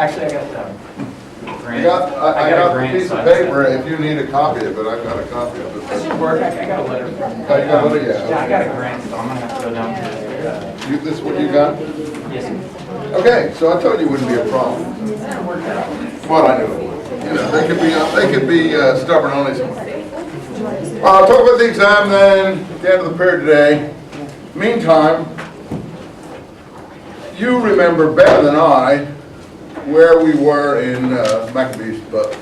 Actually, I got the grant. I a got the grant, piece so of I just- paper if you need a copy of it. I've got a copy of That it. should work. I got a letter from. Oh, you got a letter? Yeah. Yeah, I got a grant, so I'm gonna have to go down to. This is what you got? Yes, sir. Okay, so I told you it wouldn't be a problem. Work that out. Well, I knew it would. You know, they could be stubborn on this one. I'll talk about the exam then, at the end of the period today. Meantime, you remember better than I where we were in Maccabees book.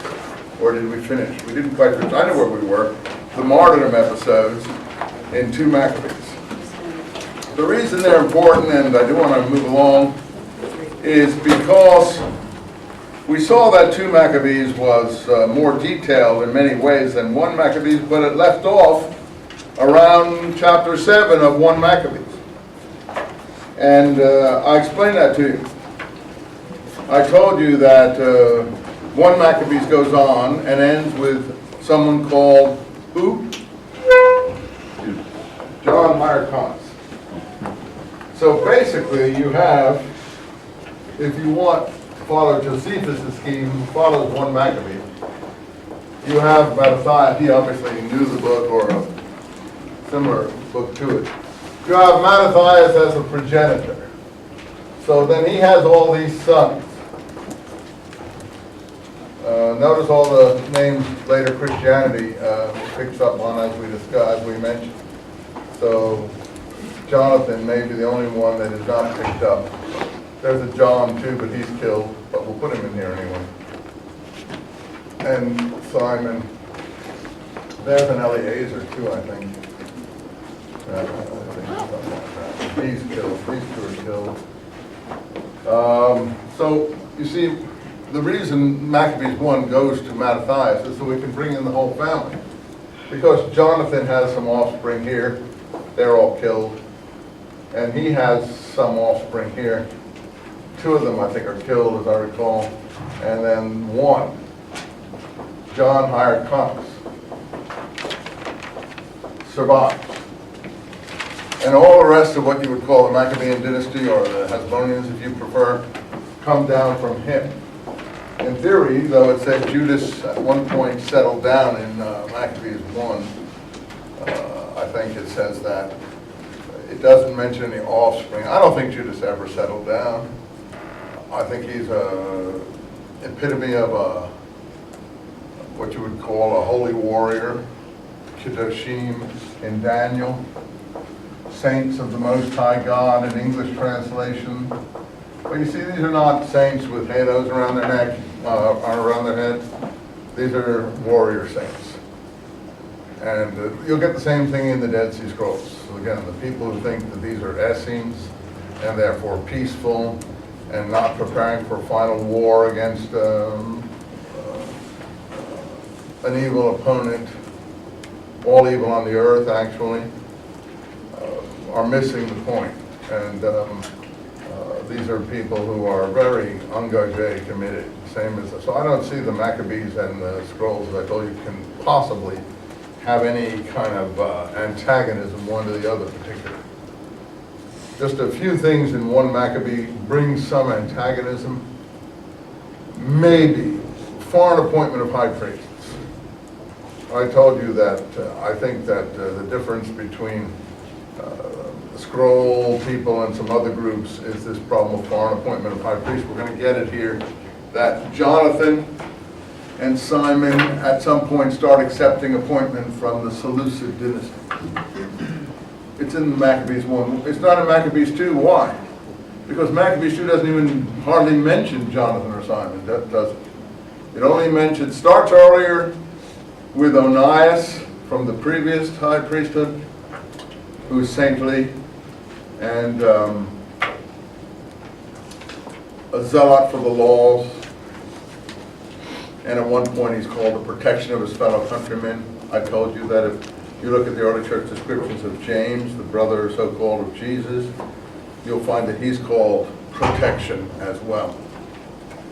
Or did we finish? We didn't quite finish. I know where we were. The martyrdom episodes in 2 Maccabees. The reason they're important, and I do want to move along, is because we saw that 2 Maccabees was more detailed in many ways than 1 Maccabees, but it left off around chapter 7 of 1 Maccabees. And I explained that to you. I told you that 1 Maccabees goes on and ends with someone called who? John Hyrcanus. So basically you have, if you want to follow Josephus' scheme, who follows 1 Maccabee, you have Mattathias. He obviously knew the book or a similar book to it. You have Mattathias as a progenitor. So then he has all these sons. Notice all the names later Christianity picks up on as we discussed, as we mentioned. So Jonathan may be the only one that is not picked up. There's a John too, but he's killed, but we'll put him in here anyway. And Simon. There's an Eliezer too, I think. He's killed. These 2 are killed. So you see, the reason Maccabees 1 goes to Mattathias is so we can bring in the whole family. Because Jonathan has some offspring here. They're all killed. And he has some offspring here. 2 of them, I think, are killed, as I recall. And then 1, John Hyrcanus, survives. And all the rest of what you would call the Maccabean dynasty, or the Hasmoneans, if you prefer, come down from him. In theory, though it said Judas at one point settled down in Maccabees 1, I think it says that. It doesn't mention any offspring. I don't think Judas ever settled down. I think he's a epitome of what you would call a holy warrior, Kedoshim in Daniel, saints of the Most High God in English translation. But you see, these are not saints with halos around their neck, around their head. These are warrior saints. And you'll get the same thing in the Dead Sea Scrolls. So again, the people who think that these are Essenes and therefore peaceful and not preparing for final war against an evil opponent, all evil on the earth actually, are missing the point. And these are people who are very engagé, committed, same as, so I don't see the Maccabees and the Scrolls, as I told you, can possibly have any kind of antagonism one to the other particular. Just a few things in 1 Maccabee bring some antagonism. Maybe foreign appointment of high priests. I told you that I think that the difference between the Scroll people and some other groups is this problem of foreign appointment of high priests. We're going to get it here, that Jonathan and Simon at some point start accepting appointment from the Seleucid dynasty. It's in Maccabees 1. It's not in Maccabees 2. Why? Because Maccabees 2 doesn't even hardly mention Jonathan or Simon. That doesn't. It only mentions, starts earlier with Onias from the previous high priesthood, who's saintly, and a zealot for the laws. And at one point he's called the protection of his fellow countrymen. I told you that if you look at the early church descriptions of James, the brother so-called of Jesus, you'll find that he's called protection as well.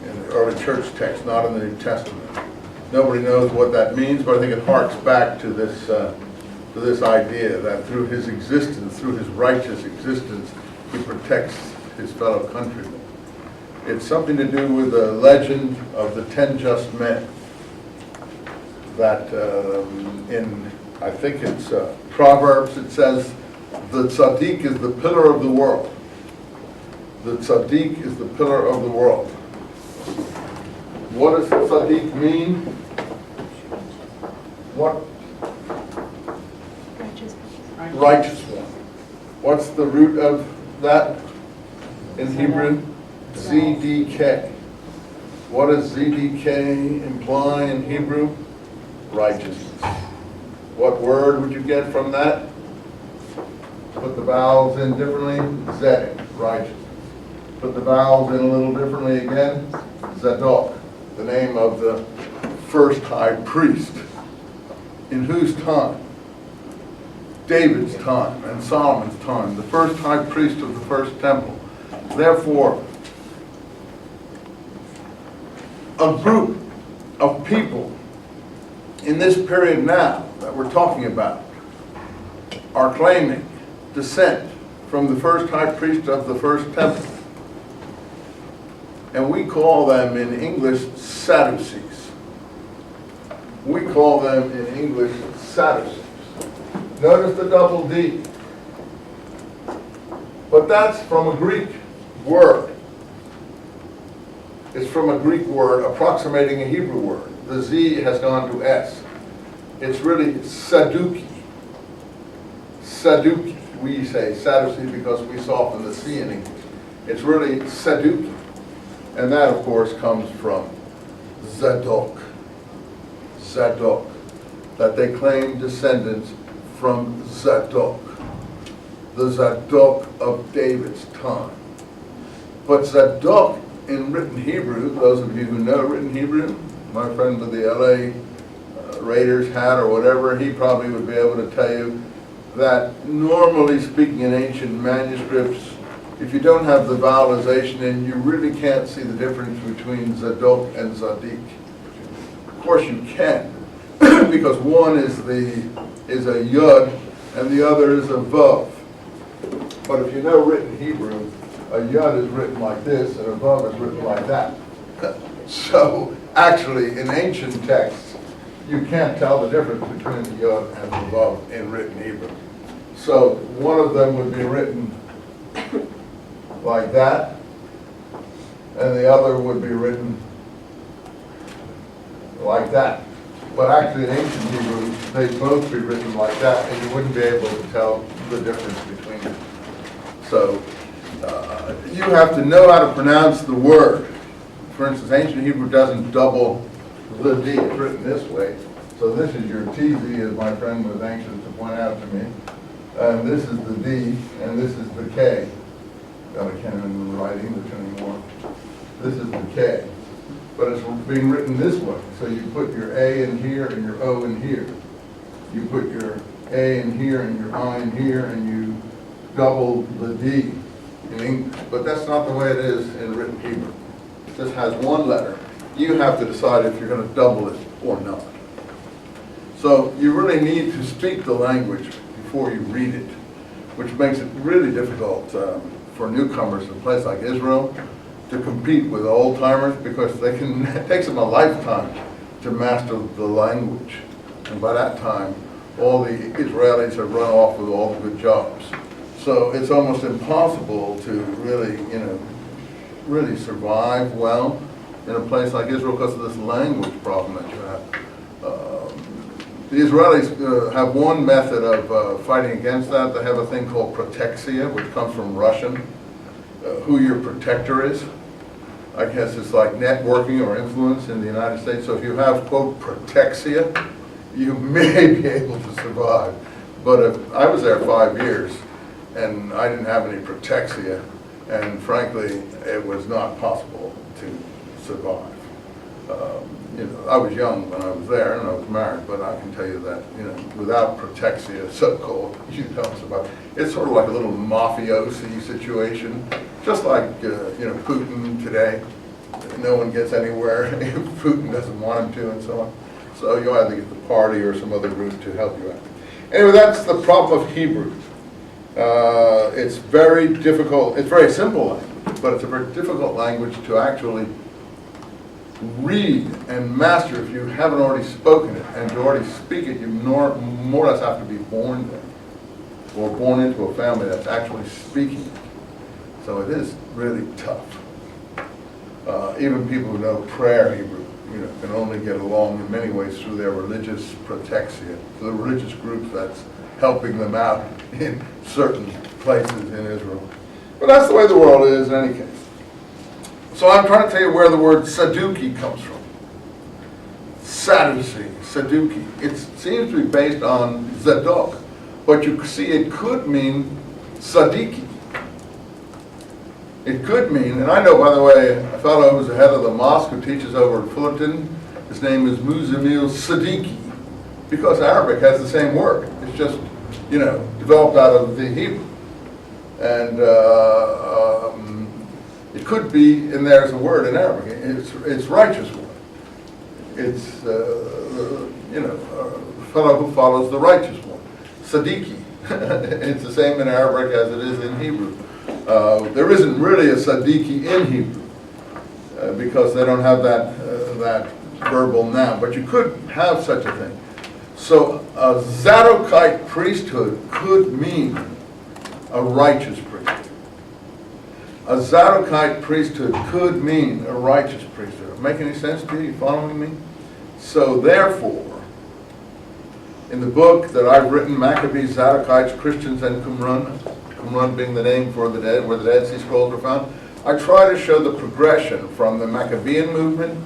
In the early church text, not in the New Testament. Nobody knows what that means, but I think it harks back to this idea that through his existence, through his righteous existence, he protects his fellow countrymen. It's something to do with the legend of the 10 just men. That in, I think it's Proverbs, it says, the tzaddik is the pillar of the world. The tzaddik is the pillar of the world. What does tzaddik mean? What? Righteous one. What's the root of that in Hebrew? ZDK. What does ZDK imply in Hebrew? Righteousness. What word would you get from that? Put the vowels in differently. Zedek, righteousness. Put the vowels in a little differently again. Zadok, the name of the first high priest. In whose time? David's time and Solomon's time, the first high priest of the first temple. Therefore, a group of people in this period now that we're talking about are claiming descent from the first high priest of the first temple. And we call them in English Sadducees. We call them in English Sadducees. Notice the double D. But that's from a Greek word. It's from a Greek word approximating a Hebrew word. The Z has gone to S. It's really Saduki. Saduki. We say Sadducee because we soften the C in English. It's really Saduki. And that, of course, comes from Zadok. Zadok. That they claim descendants from Zadok, the Zadok of David's time. But Zadok in written Hebrew, those of you who know written Hebrew, my friend with the LA Raiders hat or whatever, he probably would be able to tell you that normally speaking in ancient manuscripts, if you don't have the vowelization in, you really can't see the difference between Zadok and Zadik. Of course you can, because one is a yud and the other is a vav. But if you know written Hebrew, a yud is written like this and a vav is written like that. So actually in ancient texts, you can't tell the difference between the yud and the vav in written Hebrew. So one of them would be written like that, and the other would be written like that. But actually in ancient Hebrew, they'd both be written like that, and you wouldn't be able to tell the difference between them. So you have to know how to pronounce the word. For instance, ancient Hebrew doesn't double the D. It's written this way. So this is your TZ, as my friend was anxious to point out to me. And this is the D, and this is the K. I can't even write English anymore. This is the K. But it's being written this way. So you put your A in here and your O in here. You put your A in here and your I in here, and you double the D in English. But that's not the way it is in written Hebrew. It just has one letter. You have to decide if you're going to double it or not. So you really need to speak the language before you read it, which makes it really difficult for newcomers in a place like Israel to compete with old-timers, because it takes them a lifetime to master the language. And by that time, all the Israelis have run off with all the good jobs. So it's almost impossible to really, really survive well in a place like Israel because of this language problem that you have. The Israelis have one method of fighting against that. They have a thing called protexia, which comes from Russian, who your protector is. I guess it's like networking or influence in the United States. So if you have, quote, protexia, you may be able to survive. But if I was there 5 years and I didn't have any protexia, and frankly, it was not possible to survive. I was young when I was there, and I was married, but I can tell you that, without protexia, so-called, you don't survive. It's sort of like a little mafiosi situation, just like, Putin today. No one gets anywhere if Putin doesn't want him to, and so on. So you either get the party or some other group to help you out. Anyway, that's the problem of Hebrew. It's very difficult. It's very simple language, but it's a very difficult language to actually read and master if you haven't already spoken it. And to already speak it, you more or less have to be born there, or born into a family that's actually speaking it. So it is really tough. Even people who know prayer Hebrew, can only get along in many ways through their religious protexia, to the religious groups that's helping them out in certain places in Israel. But that's the way the world is in any case. So I'm trying to tell you where the word Saduki comes from. Sadducee, Saduki. It seems to be based on Zadok, but you see it could mean Sadiki. It could mean, and I know, by the way, a fellow who's the head of the mosque who teaches over at Fullerton, his name is Muzamil Siddiqui, because Arabic has the same word. It's just, developed out of the Hebrew. And it could be, and there's a word in Arabic, it's righteous one. It's, a fellow who follows the righteous one. Siddiqui. It's the same in Arabic as it is in Hebrew. There isn't really a Sadiki in Hebrew because they don't have that verbal noun, but you could have such a thing. So a Zadokite priesthood could mean a righteous priesthood. A Zadokite priesthood could mean a righteous priesthood. Make any sense to you? You following me? So therefore, in the book that I've written, Maccabees, Zadokites, Christians, and Qumran, Qumran being the name for the dead, where the Dead Sea Scrolls are found, I try to show the progression from the Maccabean movement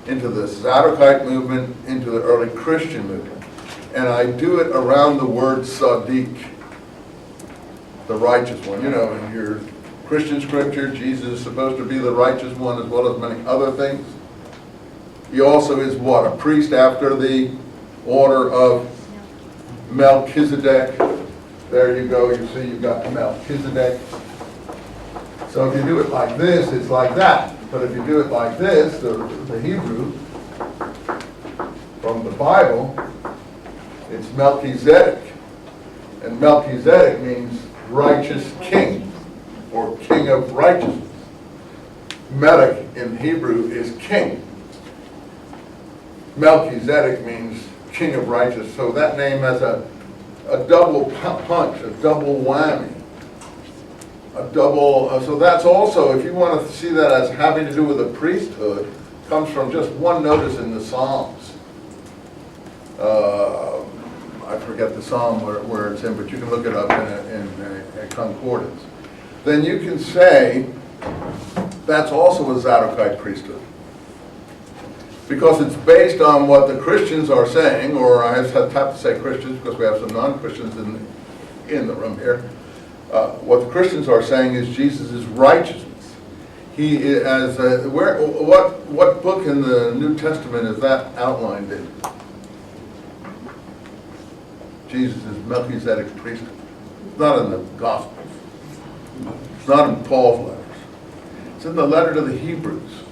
into the Zadokite movement into the early Christian movement. And I do it around the word Sadiq, the righteous one. In your Christian scripture, Jesus is supposed to be the righteous one as well as many other things. He also is what? A priest after the order of Melchizedek. There you go, you see you've got Melchizedek. So if you do it like this, it's like that. But if you do it like this, the Hebrew from the Bible, it's Melchizedek. And Melchizedek means righteous king, or king of righteousness. Melech in Hebrew is king. Melchizedek means king of righteousness. So that name has a double punch, a double whammy, so that's also, if you want to see that as having to do with a priesthood, comes from just one notice in the Psalms. I forget the Psalm where it's in, but you can look it up in a concordance. Then you can say that's also a Zadokite priesthood. Because it's based on what the Christians are saying, or I have to say Christians because we have some non-Christians in the room here. What the Christians are saying is Jesus' righteousness. He is, what book in the New Testament is that outlined in? Jesus' Melchizedek priesthood. It's not in the Gospels. It's not in Paul's letters. It's in the letter to the Hebrews.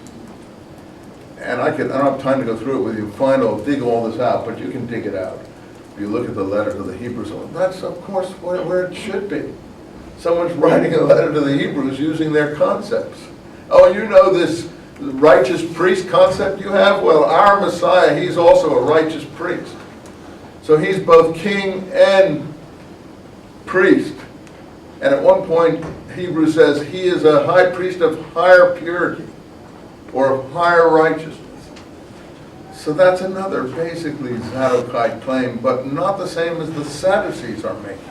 And I don't have time to go through it with you, dig all this out, but you can dig it out. If you look at the letter to the Hebrews, that's of course where it should be. Someone's writing a letter to the Hebrews using their concepts. Oh, this righteous priest concept you have? Well, our Messiah, he's also a righteous priest. So he's both king and priest. And at one point, Hebrews says he is a high priest of higher purity, or of higher righteousness. So that's another basically Zadokite claim, but not the same as the Sadducees are making.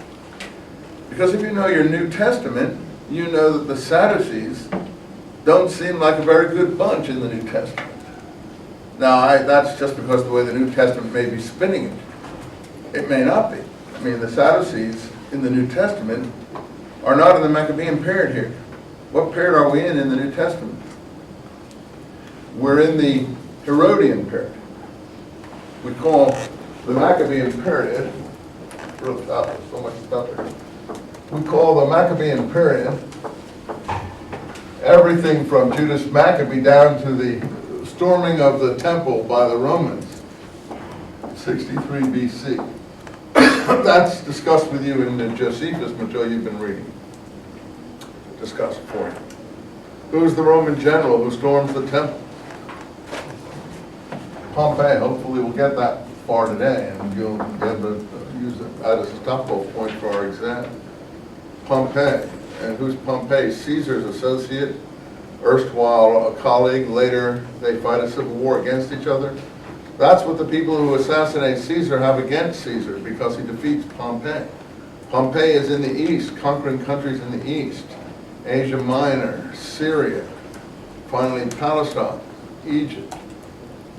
Because if you know your New Testament, you know that the Sadducees don't seem like a very good bunch in the New Testament. Now, that's just because the way the New Testament may be spinning it. It may not be. I mean, the Sadducees in the New Testament are not in the Maccabean period here. What period are we in the New Testament? We're in the Herodian period. We call the Maccabean period, real tough, there's so much stuff here. We call the Maccabean period everything from Judas Maccabee down to the storming of the temple by the Romans, 63 BC. That's discussed with you in the Josephus material you've been reading. Discuss it for you. Who's the Roman general who storms the temple? Pompey. Hopefully we'll get that far today, and you'll be able to use it as a stop-off point for our exam. Pompey. And who's Pompey? Caesar's associate, erstwhile a colleague. Later they fight a civil war against each other. That's what the people who assassinate Caesar have against Caesar, because he defeats Pompey. Pompey is in the east, conquering countries in the east. Asia Minor, Syria, finally Palestine, Egypt.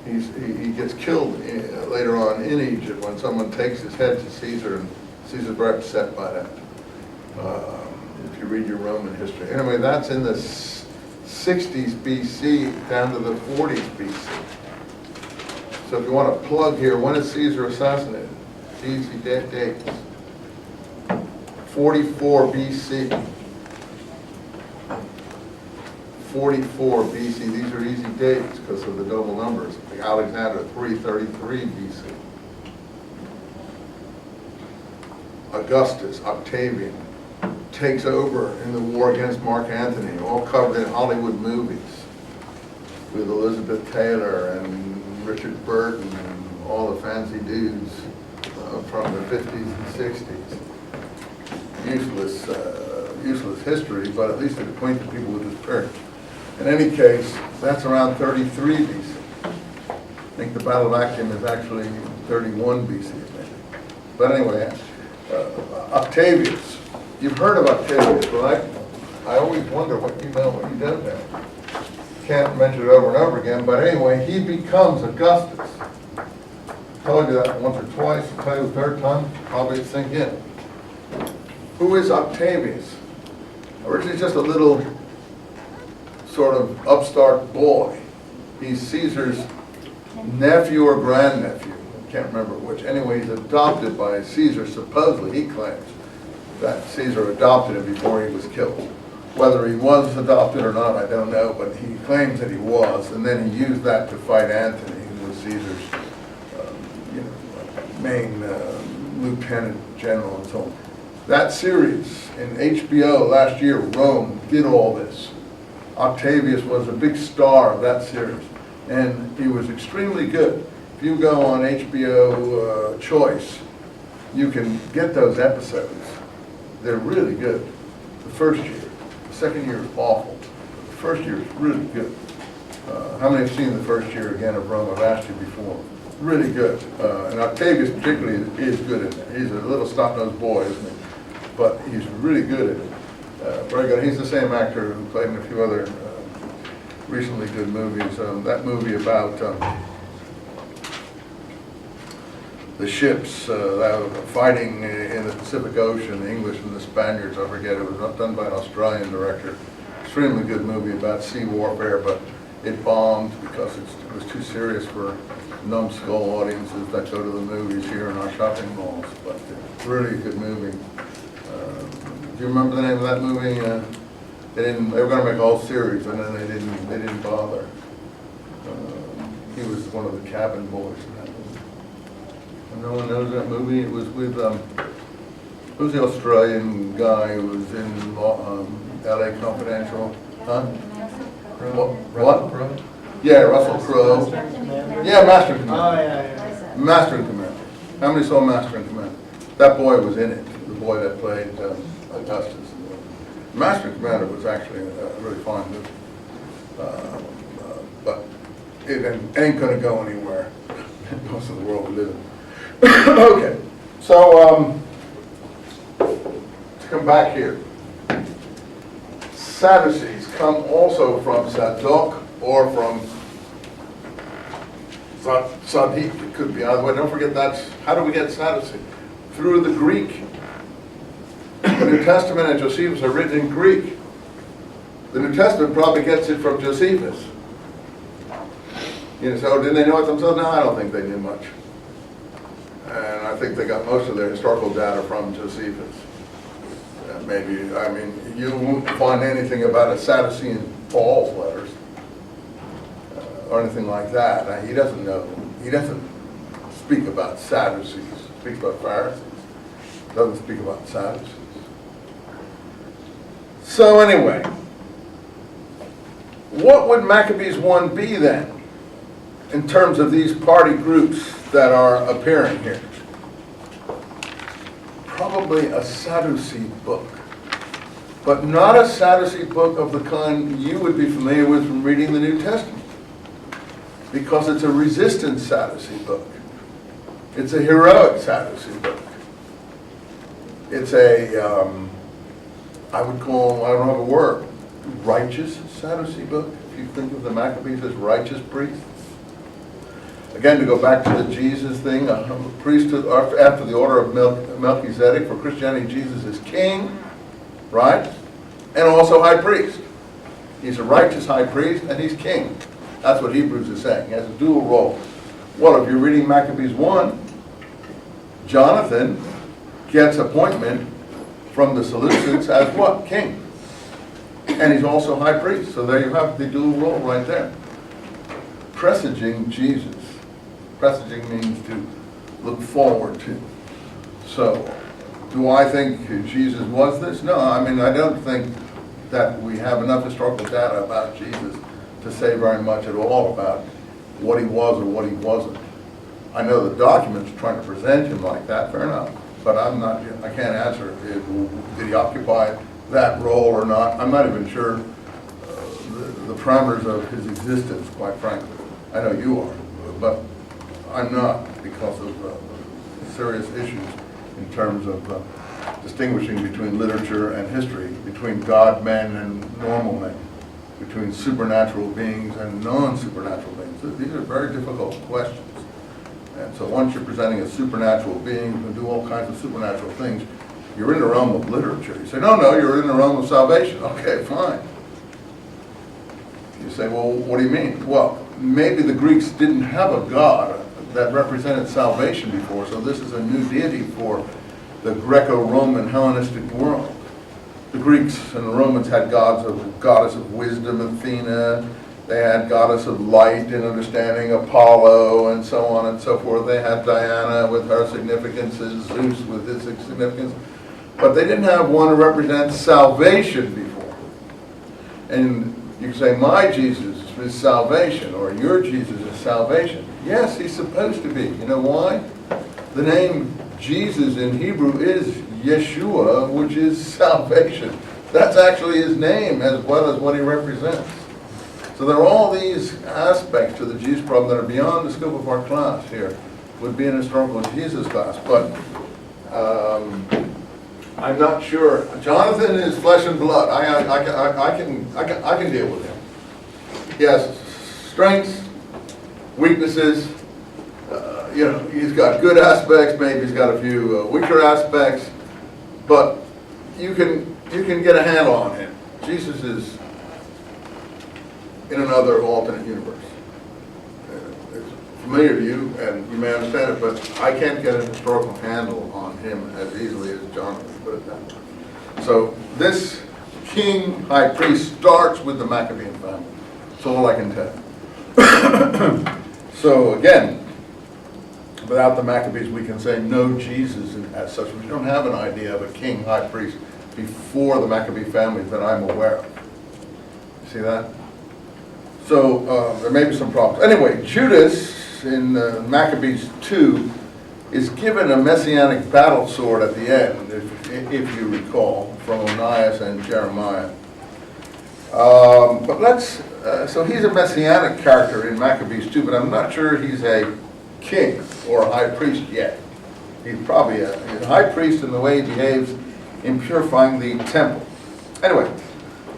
He gets killed later on in Egypt when someone takes his head to Caesar, and Caesar's very upset by that. If you read your Roman history. Anyway, that's in the 60s BC down to the 40s BC. So if you want to plug here, when is Caesar assassinated? Easy dates. 44 BC. 44 BC. These are easy dates because of the double numbers. Like Alexander, 333 BC. Augustus, Octavian, takes over in the war against Mark Antony, all covered in Hollywood movies with Elizabeth Taylor and Richard Burton and all the fancy dudes from the 50s and 60s. Useless history, but at least it acquainted people with this period. In any case, that's around 33 BC. I think the Battle of Actium is actually 31 BC, maybe. But anyway, Octavius. You've heard of Octavius, right? I always wonder what you know, what you don't know. Can't mention it over and over again, but anyway, he becomes Augustus. I told you that once or twice. I'll tell you the third time, probably sink in. Who is Octavius? Originally just a little sort of upstart boy. He's Caesar's nephew or grandnephew. I can't remember which. Anyway, he's adopted by Caesar, supposedly, he claims, that Caesar adopted him before he was killed. Whether he was adopted or not, I don't know, but he claims that he was, and then he used that to fight Antony, who was Caesar's main lieutenant general and so on. That series in HBO last year, Rome, did all this. Octavius was a big star of that series, and he was extremely good. If you go on HBO Choice, you can get those episodes. They're really good. The first year. The second year is awful. The first year is really good. How many have seen the first year again of Rome? I've asked you before. Really good. And Octavius particularly is good in it. He's a little stop-nosed boy, isn't he? But he's really good at it. Very good. He's the same actor who played in a few other recently good movies. That movie about the ships that were fighting in the Pacific Ocean, the English and the Spaniards, I forget. It was done by an Australian director. Extremely good movie about sea warfare, but it bombed because it was too serious for numbskull audiences that go to the movies here in our shopping malls. But really good movie. Do you remember the name of that movie? They were going to make a whole series, and then they didn't bother. He was one of the cabin boys in that movie. And no one knows that movie. It was with who's the Australian guy who was in L.A. Confidential? Huh? What? Crowe? Yeah, Russell Crowe. Yeah, Master and Commander. Oh, yeah. Master and Commander. How many saw Master and Commander? That boy was in it. The boy that played Augustus. Master and Commander was actually a really fine movie. But it ain't going to go anywhere. Most of the world we live in. Okay, so to come back here. Sadducees come also from Zadok or from Zadok. It could be either way. Don't forget that's, how do we get Sadducee? Through the Greek. The New Testament and Josephus are written in Greek. The New Testament probably gets it from Josephus. So did they know it themselves? No, I don't think they knew much. And I think they got most of their historical data from Josephus. Maybe, I mean, you won't find anything about a Sadducee in Paul's letters or anything like that. He doesn't know. He doesn't speak about Sadducees. He speaks about Pharisees. Doesn't speak about Sadducees. So anyway, what would Maccabees 1 be then, in terms of these party groups that are appearing here? Probably a Sadducee book, but not a Sadducee book of the kind you would be familiar with from reading the New Testament, because it's a resistant Sadducee book. It's a heroic Sadducee book. It's a, I would call, I don't have a word, righteous Sadducee book, if you think of the Maccabees as righteous priests. Again, to go back to the Jesus thing, a priesthood after the order of Melchizedek. For Christianity, Jesus is king, right? And also high priest. He's a righteous high priest and he's king. That's what Hebrews is saying. He has a dual role. Well, if you're reading Maccabees 1, Jonathan gets appointment from the Seleucids as what? King. And he's also high priest. So there you have the dual role right there. Presaging Jesus. Presaging means to look forward to. So, do I think Jesus was this? No, I mean, I don't think that we have enough historical data about Jesus to say very much at all about what he was or what he wasn't. I know the documents trying to present him like that, fair enough. But I can't answer, did he occupy that role or not? I'm not even sure the parameters of his existence, quite frankly. I know you are, but I'm not, because of serious issues in terms of distinguishing between literature and history, between God men and normal men, between supernatural beings and non-supernatural beings. These are very difficult questions. And so once you're presenting a supernatural being who can do all kinds of supernatural things, you're in the realm of literature. You say, no, you're in the realm of salvation. Okay, fine. You say, well, what do you mean? Well, maybe the Greeks didn't have a god that represented salvation before, so this is a new deity for the Greco-Roman Hellenistic world. The Greeks and the Romans had goddess of wisdom, Athena. They had goddess of light and understanding, Apollo, and so on and so forth. They had Diana with her significances, Zeus with his significance. But they didn't have one to represent salvation before. And you can say, my Jesus is salvation, or your Jesus is salvation. Yes, he's supposed to be. You know why? The name Jesus in Hebrew is Yeshua, which is salvation. That's actually his name as well as what he represents. So there are all these aspects to the Jesus problem that are beyond the scope of our class here. Would be an historical Jesus class, but I'm not sure. Jonathan is flesh and blood. I can deal with him. He has strengths, weaknesses. He's got good aspects. Maybe he's got a few weaker aspects, but you can get a handle on him. Jesus is in another alternate universe. It's familiar to you, and you may understand it, but I can't get a historical handle on him as easily as Jonathan, put it that way. So this king high priest starts with the Maccabean family. That's all I can tell. So again, without the Maccabees, we can say no Jesus as such. We don't have an idea of a king high priest before the Maccabee family that I'm aware of. See that? So there may be some problems. Anyway, Judas in Maccabees 2 is given a messianic battle sword at the end, if you recall, from Onias and Jeremiah. So he's a messianic character in Maccabees 2, but I'm not sure he's a king or a high priest yet. He's probably a high priest in the way he behaves in purifying the temple. Anyway,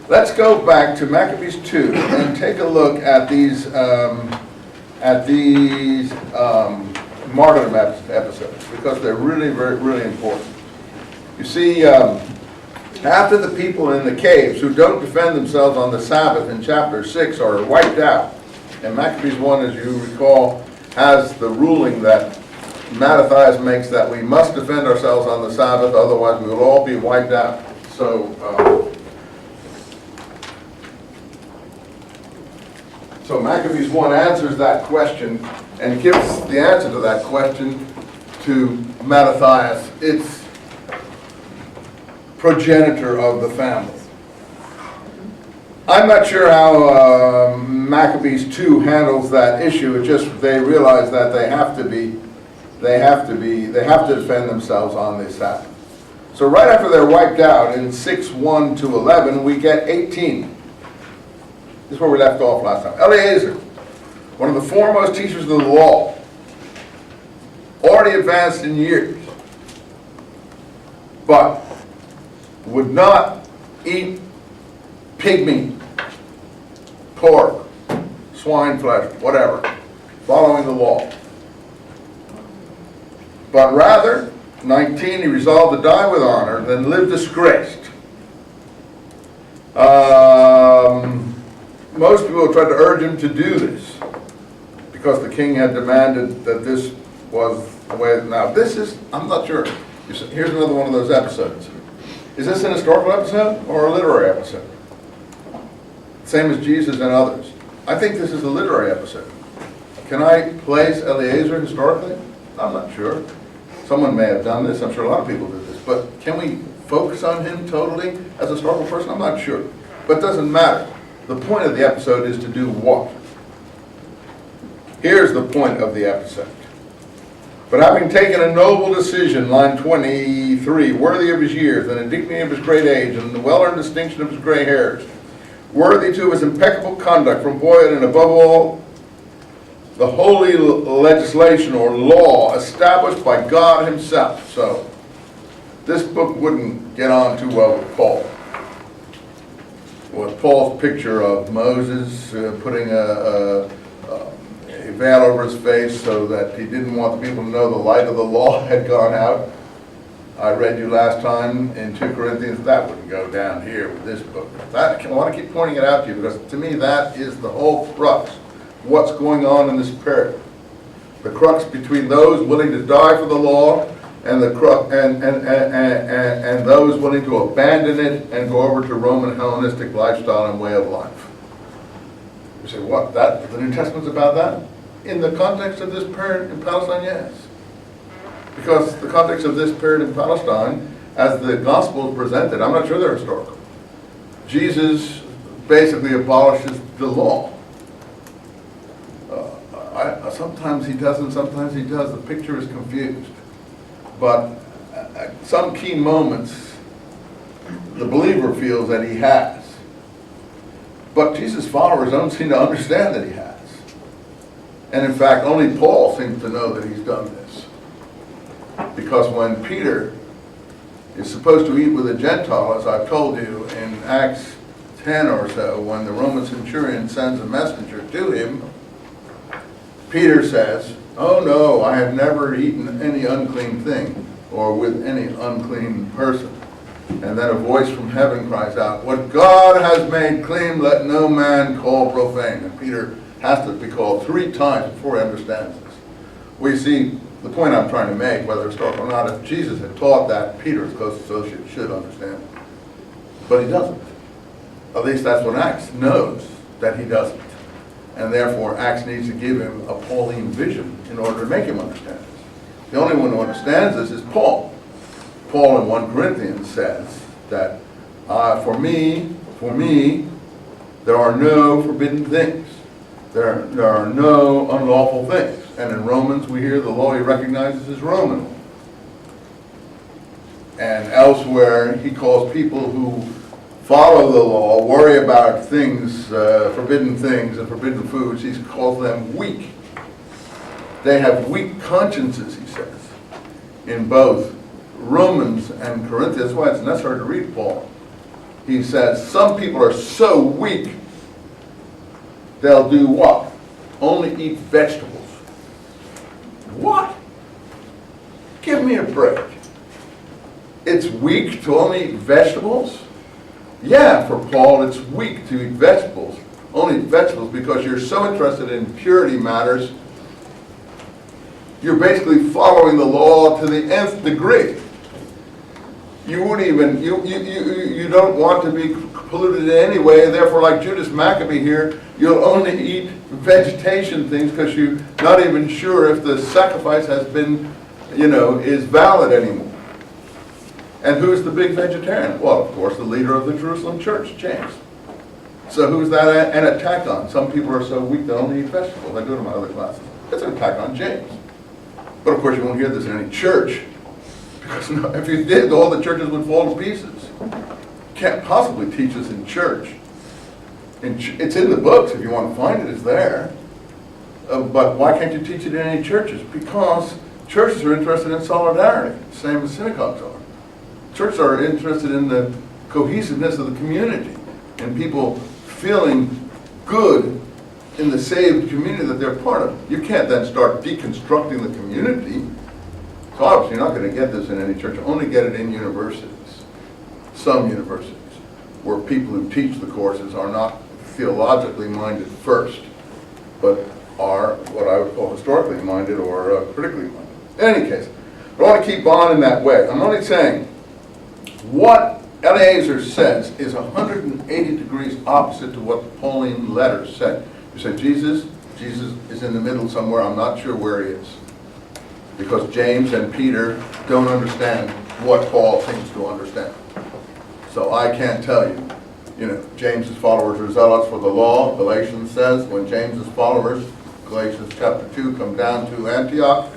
let's go back to Maccabees 2 and take a look at these martyrdom episodes, because they're really, really important. You see, after the people in the caves who don't defend themselves on the Sabbath in chapter 6 are wiped out, and Maccabees 1, as you recall, has the ruling that Mattathias makes that we must defend ourselves on the Sabbath, otherwise we will all be wiped out. So Maccabees 1 answers that question and gives the answer to that question to Mattathias, its progenitor of the family. I'm not sure how Maccabees 2 handles that issue. It's just they realize that they have to defend themselves on this Sabbath. So right after they're wiped out in 6:1 to 11, we get 18. This is where we left off last time. Eleazar, one of the foremost teachers of the law, already advanced in years, but would not eat pig meat, pork, swine flesh, whatever, following the law. But rather, 19, he resolved to die with honor than live disgraced. Most people tried to urge him to do this because the king had demanded that this was the way. Now, this is, I'm not sure. Here's another one of those episodes. Is this an historical episode or a literary episode? Same as Jesus and others. I think this is a literary episode. Can I place Eleazar historically? I'm not sure. Someone may have done this. I'm sure a lot of people did this. But can we focus on him totally as a historical person? I'm not sure. But it doesn't matter. The point of the episode is to do what? Here's the point of the episode. But having taken a noble decision, line 23, worthy of his years, and the dignity of his great age, and the well-earned distinction of his gray hairs, worthy to his impeccable conduct from boyhood, and above all, the holy legislation or law established by God himself. So, this book wouldn't get on too well with Paul. With Paul's picture of Moses putting a veil over his face so that he didn't want the people to know the light of the law had gone out. I read you last time in 2 Corinthians, that wouldn't go down here with this book. I want to keep pointing it out to you because to me that is the whole crux. What's going on in this period? The crux between those willing to die for the law and the and those willing to abandon it and go over to Roman Hellenistic lifestyle and way of life. You say, what? That the New Testament's about that? In the context of this period in Palestine, yes. Because the context of this period in Palestine, as the gospel is presented, I'm not sure they're historical. Jesus basically abolishes the law. Sometimes he doesn't, sometimes he does. The picture is confused. But at some key moments, the believer feels that he has. But Jesus' followers don't seem to understand that he has. And in fact, only Paul seems to know that he's done this. Because when Peter is supposed to eat with a Gentile, as I've told you in Acts 10 or so, when the Roman centurion sends a messenger to him, Peter says, oh no, I have never eaten any unclean thing or with any unclean person. And then a voice from heaven cries out, what God has made clean, let no man call profane. And Peter has to be called 3 times before he understands this. We see the point I'm trying to make, whether historical or not, if Jesus had taught that, Peter's close associate should understand it. But he doesn't. At least that's what Acts knows, that he doesn't. And therefore, Acts needs to give him a Pauline vision in order to make him understand this. The only one who understands this is Paul. Paul in 1 Corinthians says that, for me, there are no forbidden things. There are no unlawful things. And in Romans, we hear the law he recognizes as Roman. And elsewhere, he calls people who follow the law, worry about things, forbidden things and forbidden foods, he calls them weak. They have weak consciences, he says, in both Romans and Corinthians. That's why it's necessary to read Paul. He says, some people are so weak, they'll do what? Only eat vegetables. What? Give me a break. It's weak to only eat vegetables? Yeah, for Paul, it's weak to eat vegetables. Only eat vegetables because you're so interested in purity matters. You're basically following the law to the nth degree. You wouldn't even, you don't want to be polluted in any way, therefore like Judas Maccabee here, you'll only eat vegetation things because you're not even sure if the sacrifice has been, is valid anymore. And who's the big vegetarian? Well, of course, the leader of the Jerusalem church, James. So who's that an attack on? Some people are so weak they only eat vegetables. I do it in my other classes. It's an attack on James. But of course you won't hear this in any church, because if you did, all the churches would fall to pieces. Can't possibly teach this in church. It's in the books. If you want to find it, it's there. But why can't you teach it in any churches? Because churches are interested in solidarity, same as synagogues are. Churches are interested in the cohesiveness of the community and people feeling good in the saved community that they're part of. You can't then start deconstructing the community. So obviously you're not going to get this in any church. You only get it in universities. Some universities, where people who teach the courses are not theologically minded first, but are what I would call historically minded or critically minded. In any case, I want to keep on in that way. I'm only saying what Eliezer says is 180 degrees opposite to what the Pauline letters say. You say Jesus is in the middle somewhere. I'm not sure where he is, because James and Peter don't understand what Paul seems to understand. So I can't tell you. You know, James's followers are zealots for the law. Galatians says when James's followers, Galatians chapter 2, come down to Antioch,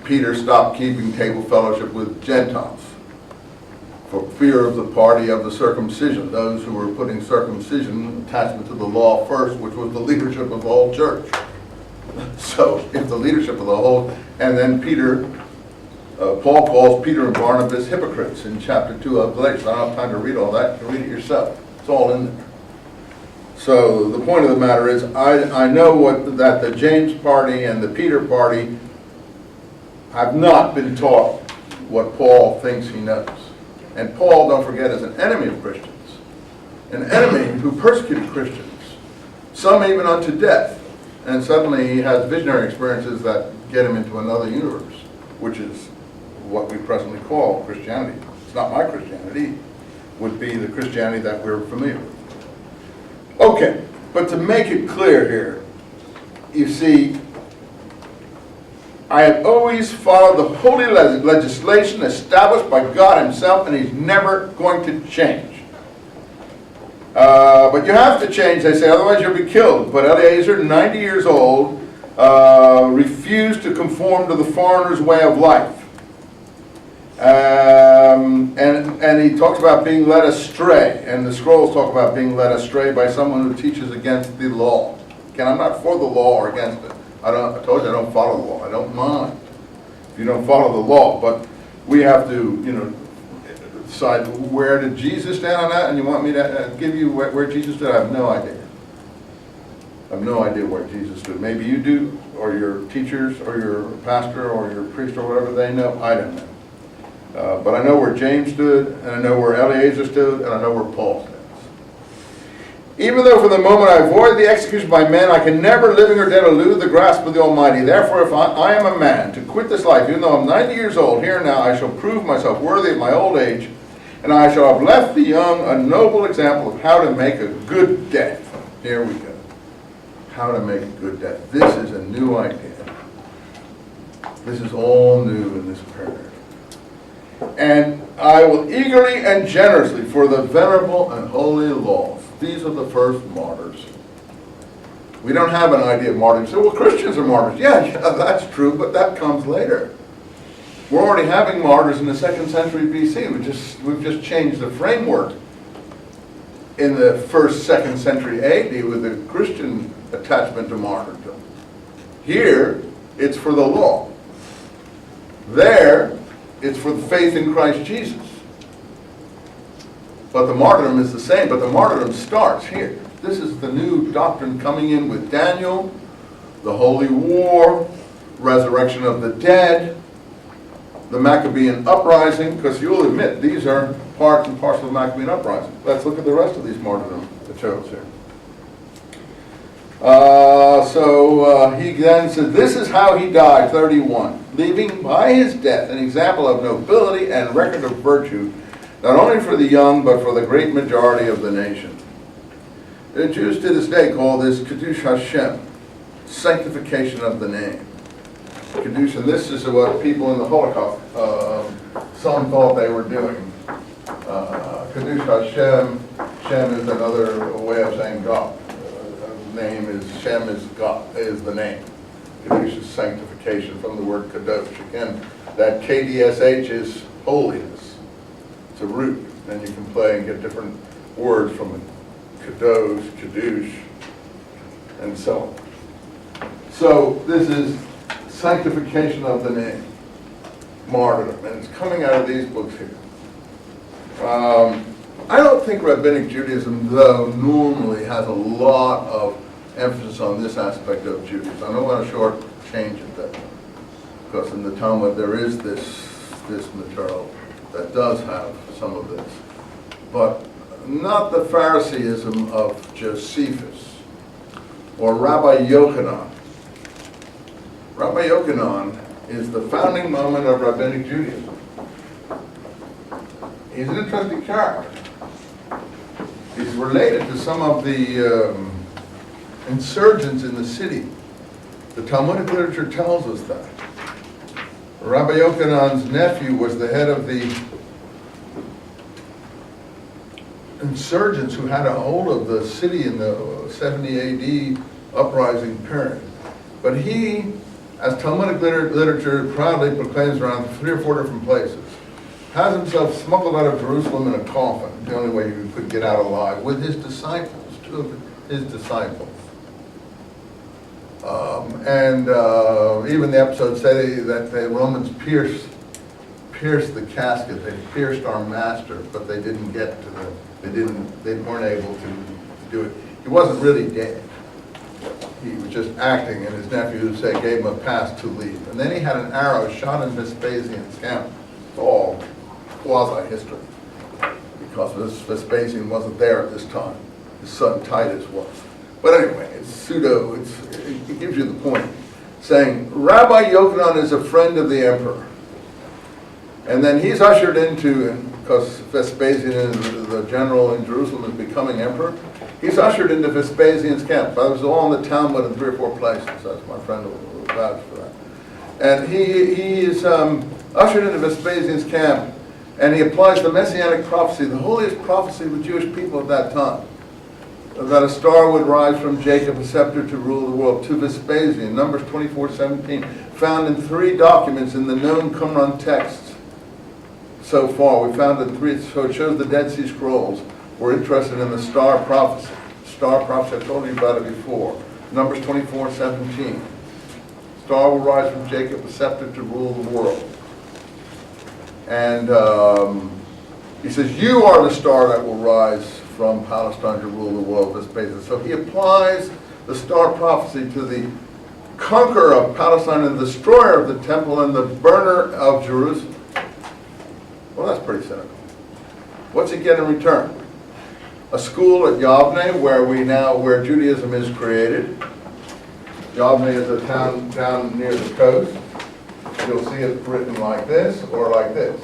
Peter stopped keeping table fellowship with Gentiles for fear of the party of the circumcision, those who were putting circumcision attachment to the law first, which was the leadership of the whole church. So if the leadership of the whole, and then Paul calls Peter and Barnabas hypocrites in chapter 2 of Galatians. I don't have time to read all that. You can read it yourself. It's all in there. So the point of the matter is, I know that the James party and the Peter party have not been taught what Paul thinks he knows. And Paul, don't forget, is an enemy of Christians. An enemy who persecuted Christians, some even unto death. And suddenly he has visionary experiences that get him into another universe, which is what we presently call Christianity. It's not my Christianity. It would be the Christianity that we're familiar with. Okay, but to make it clear here, you see, I have always followed the holy legislation established by God himself, and he's never going to change. But you have to change, they say, otherwise you'll be killed. But Eliezer, 90 years old, refused to conform to the foreigner's way of life. And he talks about being led astray, and the scrolls talk about being led astray by someone who teaches against the law. Again, I'm not for the law or against it. I told you I don't follow the law. I don't mind if you don't follow the law, but we have to, decide where did Jesus stand on that, and you want me to give you where Jesus stood? I have no idea. I have no idea where Jesus stood. Maybe you do, or your teachers, or your pastor, or your priest, or whatever they know. I don't know. But I know where James stood, and I know where Eliezer stood, and I know where Paul stands. Even though for the moment I avoid the execution by men, I can never, living or dead, elude the grasp of the Almighty. Therefore, if I am a man to quit this life, even though I'm 90 years old, here and now, I shall prove myself worthy of my old age, and I shall have left the young a noble example of how to make a good death. Here we go. How to make a good death. This is a new idea. This is all new in this paragraph. And I will eagerly and generously for the venerable and holy laws. These are the first martyrs. We don't have an idea of martyrs. So, well, Christians are martyrs. Yeah, that's true, but that comes later. We're already having martyrs in the 2nd century BC. We've just changed the framework in the 1st, 2nd century AD with the Christian attachment to martyrdom. Here, it's for the law. There, it's for the faith in Christ Jesus. But the martyrdom is the same, but the martyrdom starts here. This is the new doctrine coming in with Daniel, the Holy War, resurrection of the dead, the Maccabean uprising, because you'll admit these are part and parcel of the Maccabean uprising. Let's look at the rest of these martyrdom that shows here. He then said, this is how he died, 31, leaving by his death an example of nobility and record of virtue, not only for the young, but for the great majority of the nation. The Jews to this day call this Kiddush Hashem, sanctification of the name. Kiddush, and this is what people in the Holocaust, some thought they were doing. Kiddush Hashem, Shem is another way of saying God. Name is, Shem is God, is the name. Kadosh is sanctification from the word Kadosh. Again, that KDSH is holiness. It's a root, and you can play and get different words from it. Kadosh, Kadush, and so on. So this is sanctification of the name, martyrdom, and it's coming out of these books here. I don't think Rabbinic Judaism, though, normally has a lot of emphasis on this aspect of Judaism. I don't want to shortchange it there, because in the Talmud there is this material that does have some of this, but not the Phariseeism of Josephus or Rabbi Yochanan. Rabbi Yochanan is the founding moment of Rabbinic Judaism. He's an interesting character. He's related to some of the insurgents in the city. The Talmudic literature tells us that. Rabbi Yochanan's nephew was the head of the insurgents who had a hold of the city in the 70 AD uprising period. But he, as Talmudic literature proudly proclaims around 3 or 4 different places, has himself smuggled out of Jerusalem in a coffin, the only way he could get out alive, with his disciples, 2 of his disciples. Even the episodes say that the Romans pierced the casket. They pierced our master, but they didn't get to they weren't able to do it. He wasn't really dead. He was just acting, and his nephew gave him a pass to leave. And then he had an arrow shot in Vespasian's camp. It's all quasi-history, because Vespasian wasn't there at this time. His son Titus was. But anyway, it's pseudo, it gives you the point. Saying, Rabbi Yochanan is a friend of the emperor. And then he's ushered into, because Vespasian is the general in Jerusalem is becoming emperor, he's ushered into Vespasian's camp. That was all in the Talmud in 3 or 4 places. That's my friend will vouch for that. And he is ushered into Vespasian's camp, and he applies the Messianic prophecy, the holiest prophecy of the Jewish people at that time, that a star would rise from Jacob, a scepter to rule the world, to Vespasian, Numbers 24:17, found in 3 documents in the known Qumran texts so far. We found in 3, so it shows the Dead Sea Scrolls. We're interested in the star prophecy. Star prophecy, I told you about it before. Numbers 24:17. Star will rise from Jacob, a scepter to rule the world. And he says, you are the star that will rise from Palestine to rule the world, Vespasian. So he applies the star prophecy to the conqueror of Palestine and the destroyer of the temple and the burner of Jerusalem. Well, that's pretty cynical. What's he get in return? A school at Yavne, where Judaism is created. Yavne is a town down near the coast. You'll see it written like this or like this.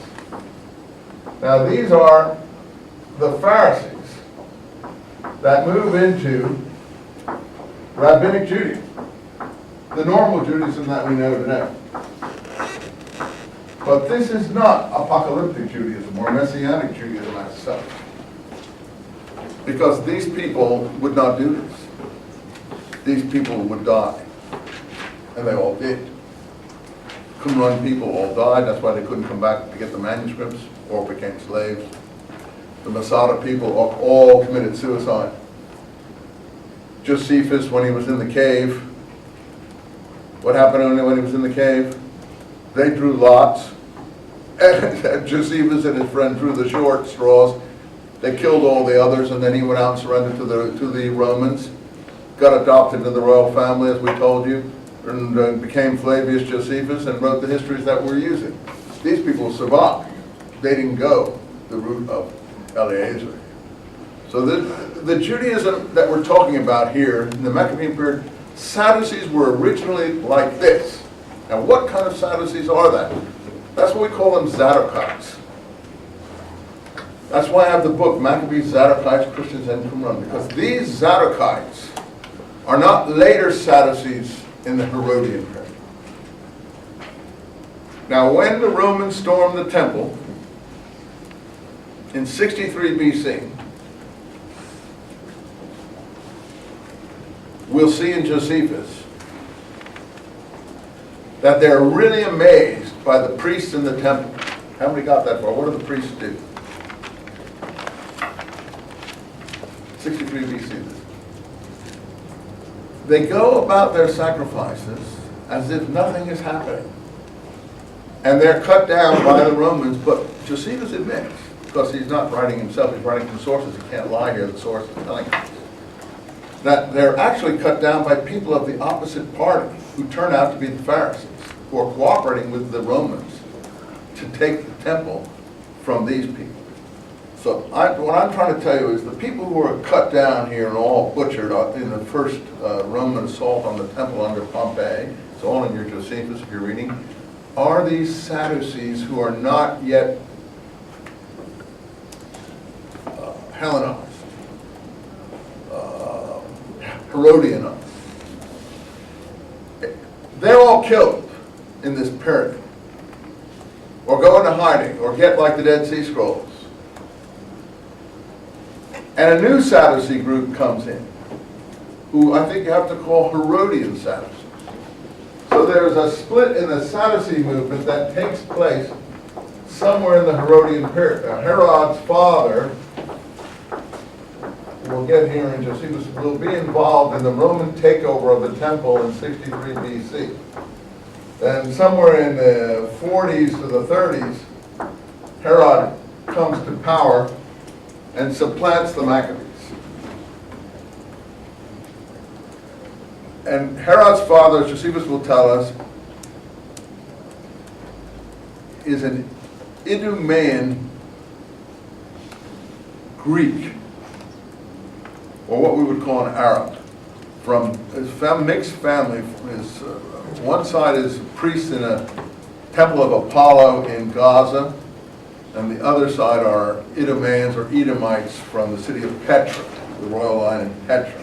Now these are the Pharisees that move into Rabbinic Judaism, the normal Judaism that we know today. But this is not apocalyptic Judaism or Messianic Judaism as such, because these people would not do this. These people would die, and they all did. Qumran people all died. That's why they couldn't come back to get the manuscripts or became slaves. The Masada people all committed suicide. Josephus, when he was in the cave, what happened when he was in the cave? They drew lots. And Josephus and his friend drew the short straws. They killed all the others, and then he went out and surrendered to the Romans. Got adopted into the royal family, as we told you, and became Flavius Josephus and wrote the histories that we're using. These people survived. They didn't go the route of Eliezer. So the Judaism that we're talking about here in the Maccabean period, Sadducees were originally like this. Now what kind of Sadducees are that? That's what we call them Zadokites. That's why I have the book, Maccabees, Zadokites, Christians, and Qumran, because these Zadokites are not later Sadducees in the Herodian period. Now when the Romans stormed the temple in 63 BC, we'll see in Josephus that they're really amazed by the priests in the temple. How many got that far? What do the priests do? 63 BC. They go about their sacrifices as if nothing is happening. And they're cut down by the Romans, but Josephus admits, because he's not writing himself, he's writing from sources, he can't lie here, the source is telling us, that they're actually cut down by people of the opposite party, who turn out to be the Pharisees, who are cooperating with the Romans to take the temple from these people. So what I'm trying to tell you is the people who are cut down here and all butchered in the first Roman assault on the temple under Pompey, it's all in your Josephus if you're reading, are these Sadducees who are not yet Hellenized, Herodianized. They're all killed in this period, or go into hiding, or get like the Dead Sea Scrolls. And a new Sadducee group comes in, who I think you have to call Herodian Sadducees. So there's a split in the Sadducee movement that takes place somewhere in the Herodian period. Now, Herod's father, we'll get here in Josephus, will be involved in the Roman takeover of the temple in 63 BC. Then somewhere in the 40s to the 30s, Herod comes to power and supplants the Maccabees. And Herod's father, Josephus will tell us, is an Idumean Greek, or what we would call an Arab, from his mixed family. His, one side is a priest in a temple of Apollo in Gaza, and the other side are Idumeans or Edomites from the city of Petra, the royal line in Petra.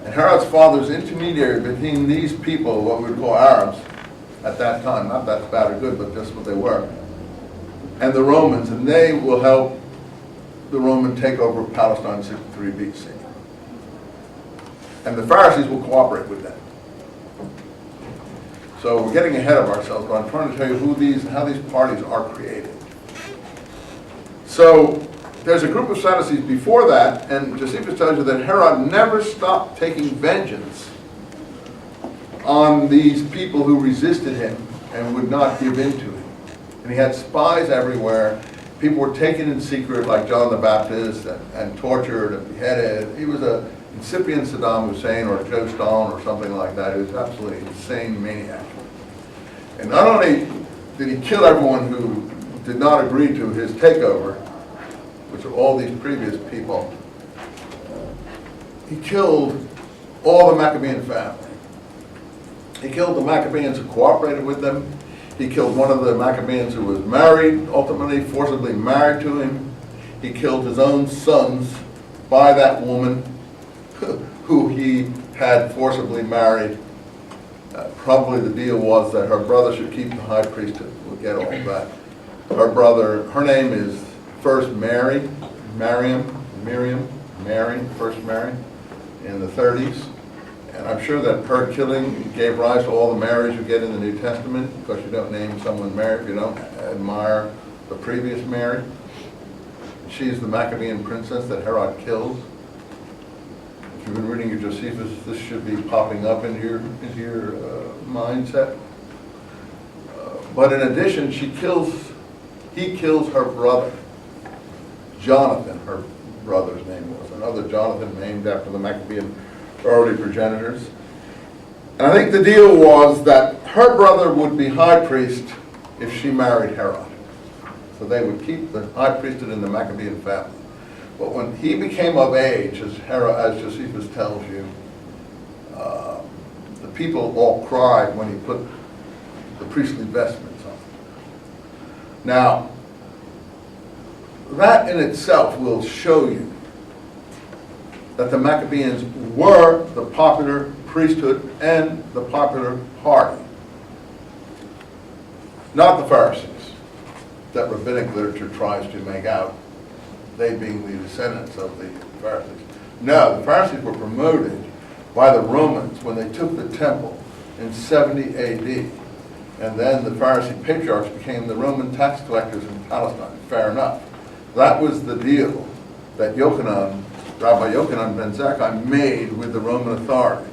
And Herod's father is intermediary between these people, what we would call Arabs at that time, not that bad or good, but just what they were, and the Romans, and they will help the Roman takeover of Palestine in 63 BC. And the Pharisees will cooperate with them. So we're getting ahead of ourselves, but I'm trying to tell you how these parties are created. So there's a group of Sadducees before that, and Josephus tells you that Herod never stopped taking vengeance on these people who resisted him and would not give in to him. And he had spies everywhere. People were taken in secret, like John the Baptist, and tortured and beheaded. He was a incipient Saddam Hussein or Joe Stalin or something like that. He was absolutely insane maniac. And not only did he kill everyone who did not agree to his takeover, which are all these previous people, he killed all the Maccabean family. He killed the Maccabeans who cooperated with them. He killed one of the Maccabeans who was married, ultimately forcibly married to him. He killed his own sons by that woman who he had forcibly married. Probably the deal was that her brother should keep the high priesthood. We'll get all of that. Her brother, her name is first Mary, first Mary, in the 30s. And I'm sure that her killing gave rise to all the Marys you get in the New Testament, because you don't name someone Mary if you don't admire the previous Mary. She's the Maccabean princess that Herod kills. If you've been reading your Josephus, this should be popping up into your mindset. But in addition, he kills her brother, Jonathan, her brother's name was, another Jonathan named after the Maccabean early progenitors. And I think the deal was that her brother would be high priest if she married Herod. So they would keep the high priesthood in the Maccabean family. But when he became of age, as Josephus tells you, the people all cried when he put the priestly vestments on. Now, that in itself will show you that the Maccabeans were the popular priesthood and the popular party, not the Pharisees that rabbinic literature tries to make out, they being the descendants of the Pharisees. No, the Pharisees were promoted by the Romans when they took the temple in 70 AD. And then the Pharisee patriarchs became the Roman tax collectors in Palestine. Fair enough. That was the deal that Rabbi Yochanan ben Zakkai made with the Roman authorities,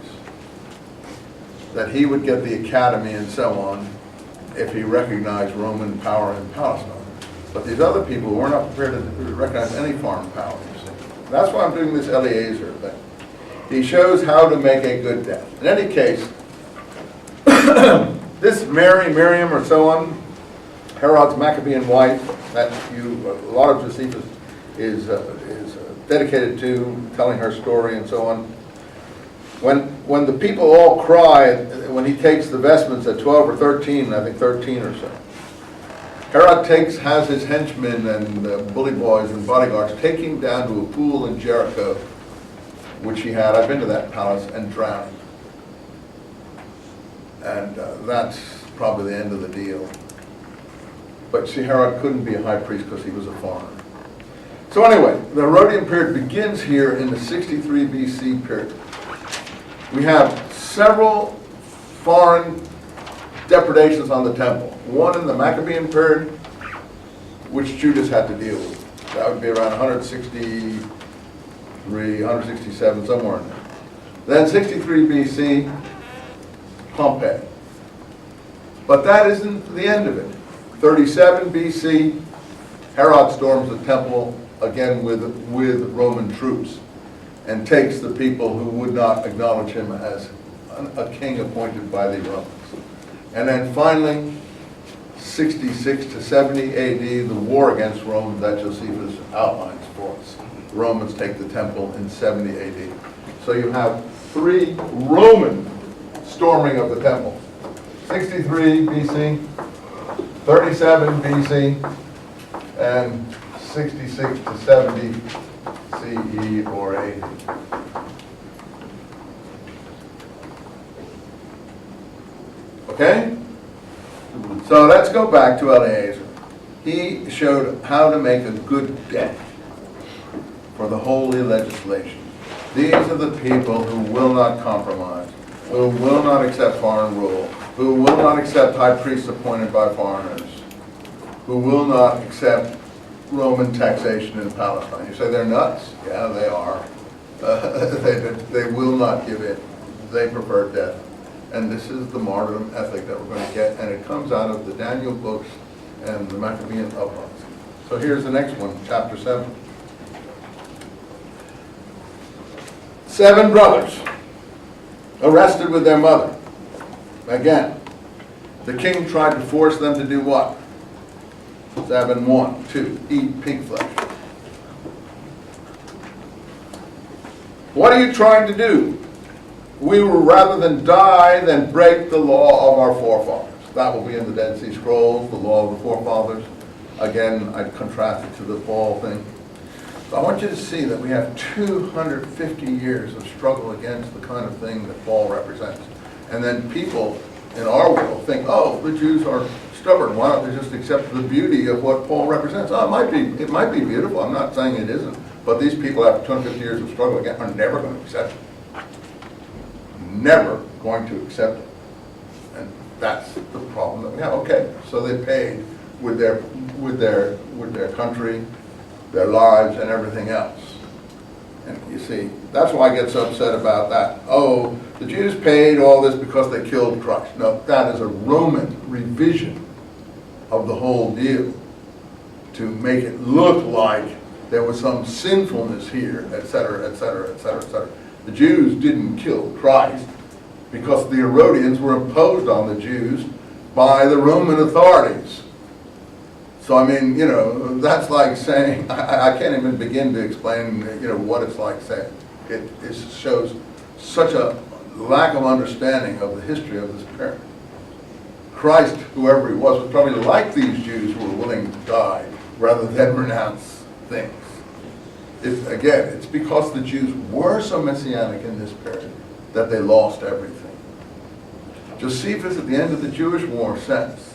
that he would get the academy and so on if he recognized Roman power in Palestine. But these other people were not prepared to recognize any foreign power. That's why I'm doing this Eliezer thing. He shows how to make a good death. In any case, this Miriam, or so on, Herod's Maccabean wife, that a lot of Josephus is dedicated to, telling her story and so on. When the people all cry, when he takes the vestments at 12 or 13, I think 13 or so, Herod has his henchmen and bully boys and bodyguards take him down to a pool in Jericho, which he had, I've been to that palace, and drowned him. And that's probably the end of the deal. But see, Herod couldn't be a high priest because he was a foreigner. So anyway, the Herodian period begins here in the 63 BC period. We have several foreign depredations on the temple. One in the Maccabean period, which Judas had to deal with. That would be around 163, 167, somewhere in there. Then 63 BC, Pompey. But that isn't the end of it. 37 BC, Herod storms the temple again with Roman troops and takes the people who would not acknowledge him as a king appointed by the Romans. And then finally, 66 to 70 AD, the war against Rome that Josephus outlines for us. The Romans take the temple in 70 AD. So you have 3 Roman storming of the temple. 63 BC, 37 BC, and 66 to 70 CE or AD. Okay? So let's go back to Eliezer. He showed how to make a good death for the holy legislation. These are the people who will not compromise, who will not accept foreign rule, who will not accept high priests appointed by foreigners, who will not accept Roman taxation in Palestine. You say they're nuts? Yeah, they are. They will not give in. They prefer death. And this is the martyrdom ethic that we're going to get, and it comes out of the Daniel books and the Maccabean uprising. So here's the next one, chapter 7. 7 brothers arrested with their mother. Again, the king tried to force them to do what? 7:1, 2, eat pig flesh. What are you trying to do? We will rather than die than break the law of our forefathers. That will be in the Dead Sea Scrolls, the law of the forefathers. Again, I contrast it to the Paul thing. So I want you to see that we have 250 years of struggle against the kind of thing that Paul represents. And then people in our world think, oh, the Jews are stubborn. Why don't they just accept the beauty of what Paul represents? Oh, it might be beautiful. I'm not saying it isn't. But these people, after 250 years of struggle again, are never going to accept it. Never going to accept it. And that's the problem that we have. Okay, so they paid with their country, their lives, and everything else. And you see, that's why I get so upset about that. Oh, the Jews paid all this because they killed Christ. No, that is a Roman revision of the whole deal to make it look like there was some sinfulness here, etc., etc., etc., etc. The Jews didn't kill Christ because the Herodians were imposed on the Jews by the Roman authorities. So, I mean, you know, that's like saying, I can't even begin to explain, you know, what it's like saying. It shows such a lack of understanding of the history of this period. Christ, whoever he was probably like these Jews who were willing to die rather than renounce things. Again, it's because the Jews were so messianic in this period that they lost everything. Josephus, at the end of the Jewish War, says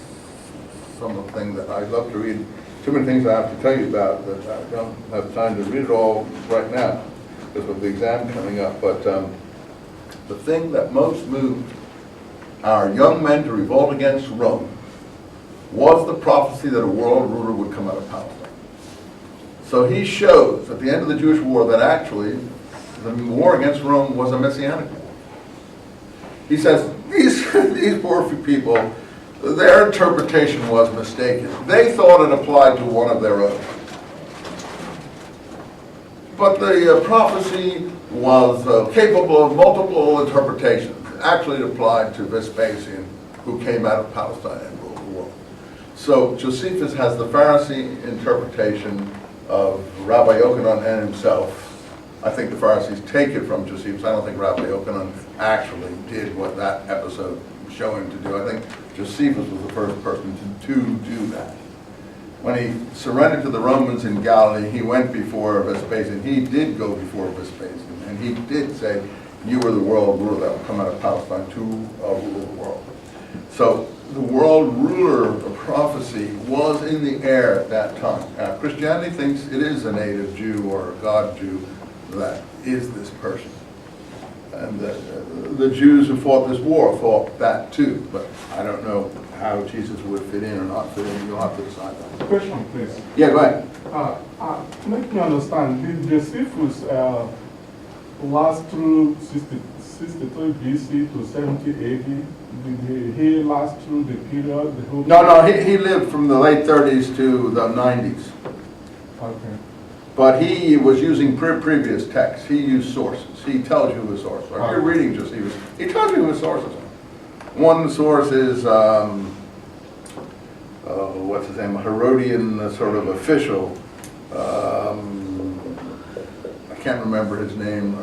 something that I'd love to read. Too many things I have to tell you about that I don't have time to read it all right now because of the exam coming up. But the thing that most moved our young men to revolt against Rome was the prophecy that a world ruler would come out of Palestine. So he shows at the end of the Jewish war that actually the war against Rome was a messianic war. He says, these poor people, their interpretation was mistaken. They thought it applied to one of their own. But the prophecy was capable of multiple interpretations. Actually, it applied to Vespasian, who came out of Palestine and ruled the world. So Josephus has the Pharisee interpretation of Rabbi Yochanan and himself. I think the Pharisees take it from Josephus. I don't think Rabbi Yochanan actually did what that episode was showing to do. I think Josephus was the first person to do that. When he surrendered to the Romans in Galilee, he went before Vespasian. He did go before Vespasian, and he did say, you are the world ruler that will come out of Palestine to rule the world. So the world ruler prophecy was in the air at that time. Christianity thinks it is a native Jew or a God Jew that is this person. And the Jews who fought this war thought that too, but I don't know how Jesus would fit in or not fit in. You'll have to decide that. Question, please. Yeah, go ahead. Make me understand, did Josephus last through 63 BC to 70 AD? Did he last through the period? The whole No, he lived from the late 30s to the 90s. Okay. But he was using previous texts. He used sources. He tells you his sources are. If you're reading Josephus, he tells you who his sources are. One source is, what's his name, a Herodian sort of official. I can't remember his name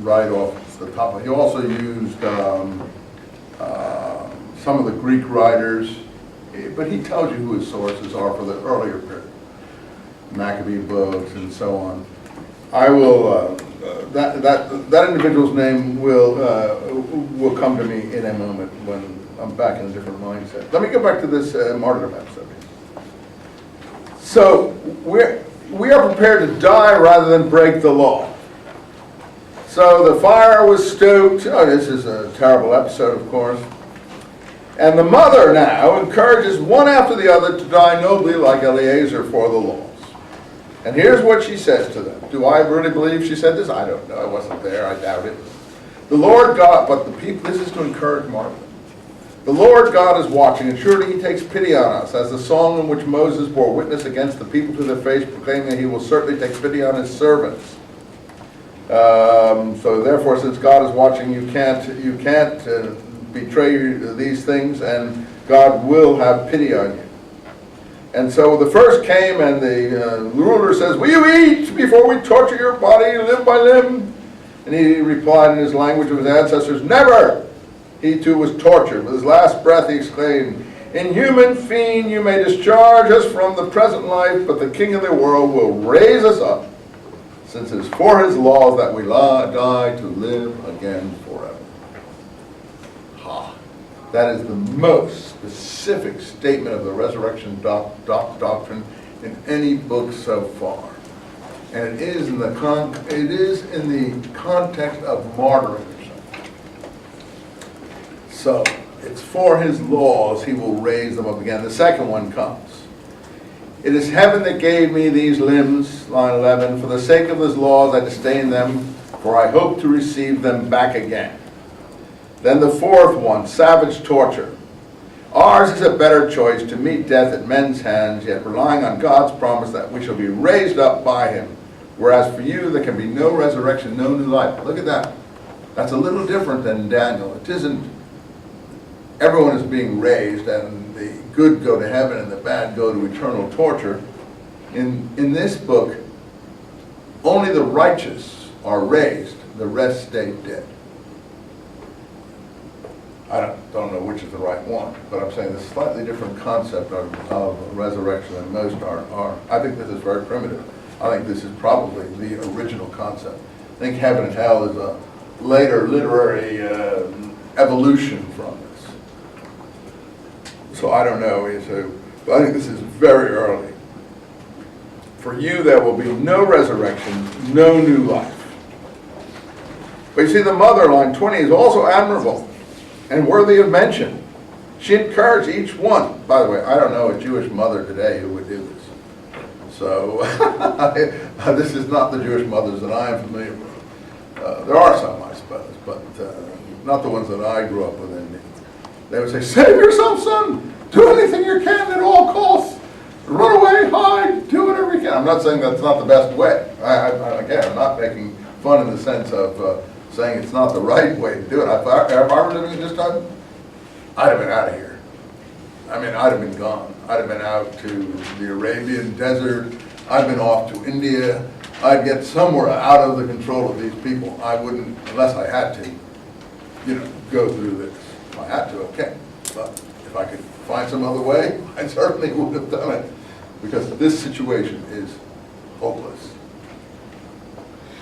right off the top of it. He also used some of the Greek writers, but he tells you who his sources are for the earlier period. Maccabee books and so on. I will, that individual's name will come to me in a moment when I'm back in a different mindset. Let me go back to this martyrdom episode. So we are prepared to die rather than break the law. So the fire was stoked. Oh, this is a terrible episode, of course. And the mother now encourages one after the other to die nobly like Eliezer for the laws. And here's what she says to them. Do I really believe she said this? I don't know. I wasn't there. I doubt it. The Lord God, but the people, this is to encourage martyrdom. The Lord God is watching, and surely he takes pity on us, as the song in which Moses bore witness against the people to their face, proclaiming that he will certainly take pity on his servants. So therefore, since God is watching, you can't betray these things, and God will have pity on you. And so the first came, and the ruler says, will you eat before we torture your body limb by limb? And he replied in his language of his ancestors, never! He too was tortured. With his last breath he exclaimed, inhuman fiend, you may discharge us from the present life, but the King of the world will raise us up, since it is for his laws that we die to live again forever. That is the most specific statement of the resurrection doctrine in any book so far. And it is in the context of martyring yourself. So, it's for his laws he will raise them up again. The second one comes. It is heaven that gave me these limbs, line 11. For the sake of his laws I disdain them, for I hope to receive them back again. Then the fourth one, savage torture. Ours is a better choice to meet death at men's hands, yet relying on God's promise that we shall be raised up by him. Whereas for you there can be no resurrection, no new life. Look at that. That's a little different than Daniel. It isn't everyone is being raised and the good go to heaven and the bad go to eternal torture. In this book, only the righteous are raised, the rest stay dead. I don't know which is the right one, but I'm saying this slightly different concept of resurrection than most are. I think this is very primitive. I think this is probably the original concept. I think heaven and hell is a later literary evolution from this. So I don't know. But I think this is very early. For you there will be no resurrection, no new life. But you see, the mother, line 20, is also admirable and worthy of mention. She encouraged each one. By the way, I don't know a Jewish mother today who would do this. So, this is not the Jewish mothers that I am familiar with. There are some, I suppose, but not the ones that I grew up with. They would say, save yourself, son. Do anything you can at all costs. Run away, hide, do whatever you can. I'm not saying that's not the best way. Again, I'm not making fun in the sense of saying it's not the right way to do it. If I were living at this time, I'd have been out of here. I mean, I'd have been gone. I'd have been out to the Arabian desert. I'd been off to India. I'd get somewhere out of the control of these people. I wouldn't, unless I had to, go through this. If I had to, okay. But if I could find some other way, I certainly would have done it. Because this situation is hopeless.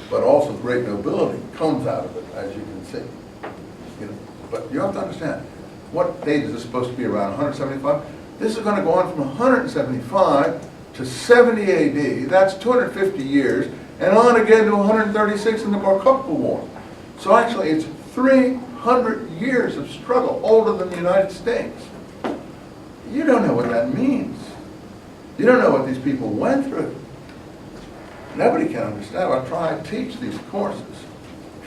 But also great nobility comes out of it, as you can see. But you have to understand, what date is this supposed to be, around 175? This is going to go on from 175 to 70 AD. That's 250 years, and on again to 136 in the Bar Kokhba War. So actually, it's 300 years of struggle, older than the United States. You don't know what that means. You don't know what these people went through. Nobody can understand. I try to teach these courses,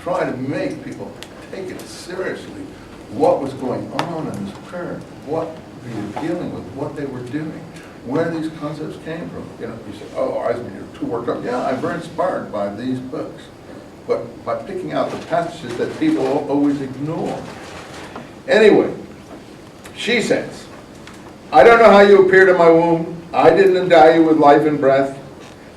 try to make people take it seriously, what was going on in this period, what we were dealing with, what they were doing, where these concepts came from. You say, oh, Eisenman, you're too worked up. Yeah, I'm very inspired by these books. But by picking out the passages that people always ignore. Anyway, she says, I don't know how you appeared in my womb. I didn't endow you with life and breath.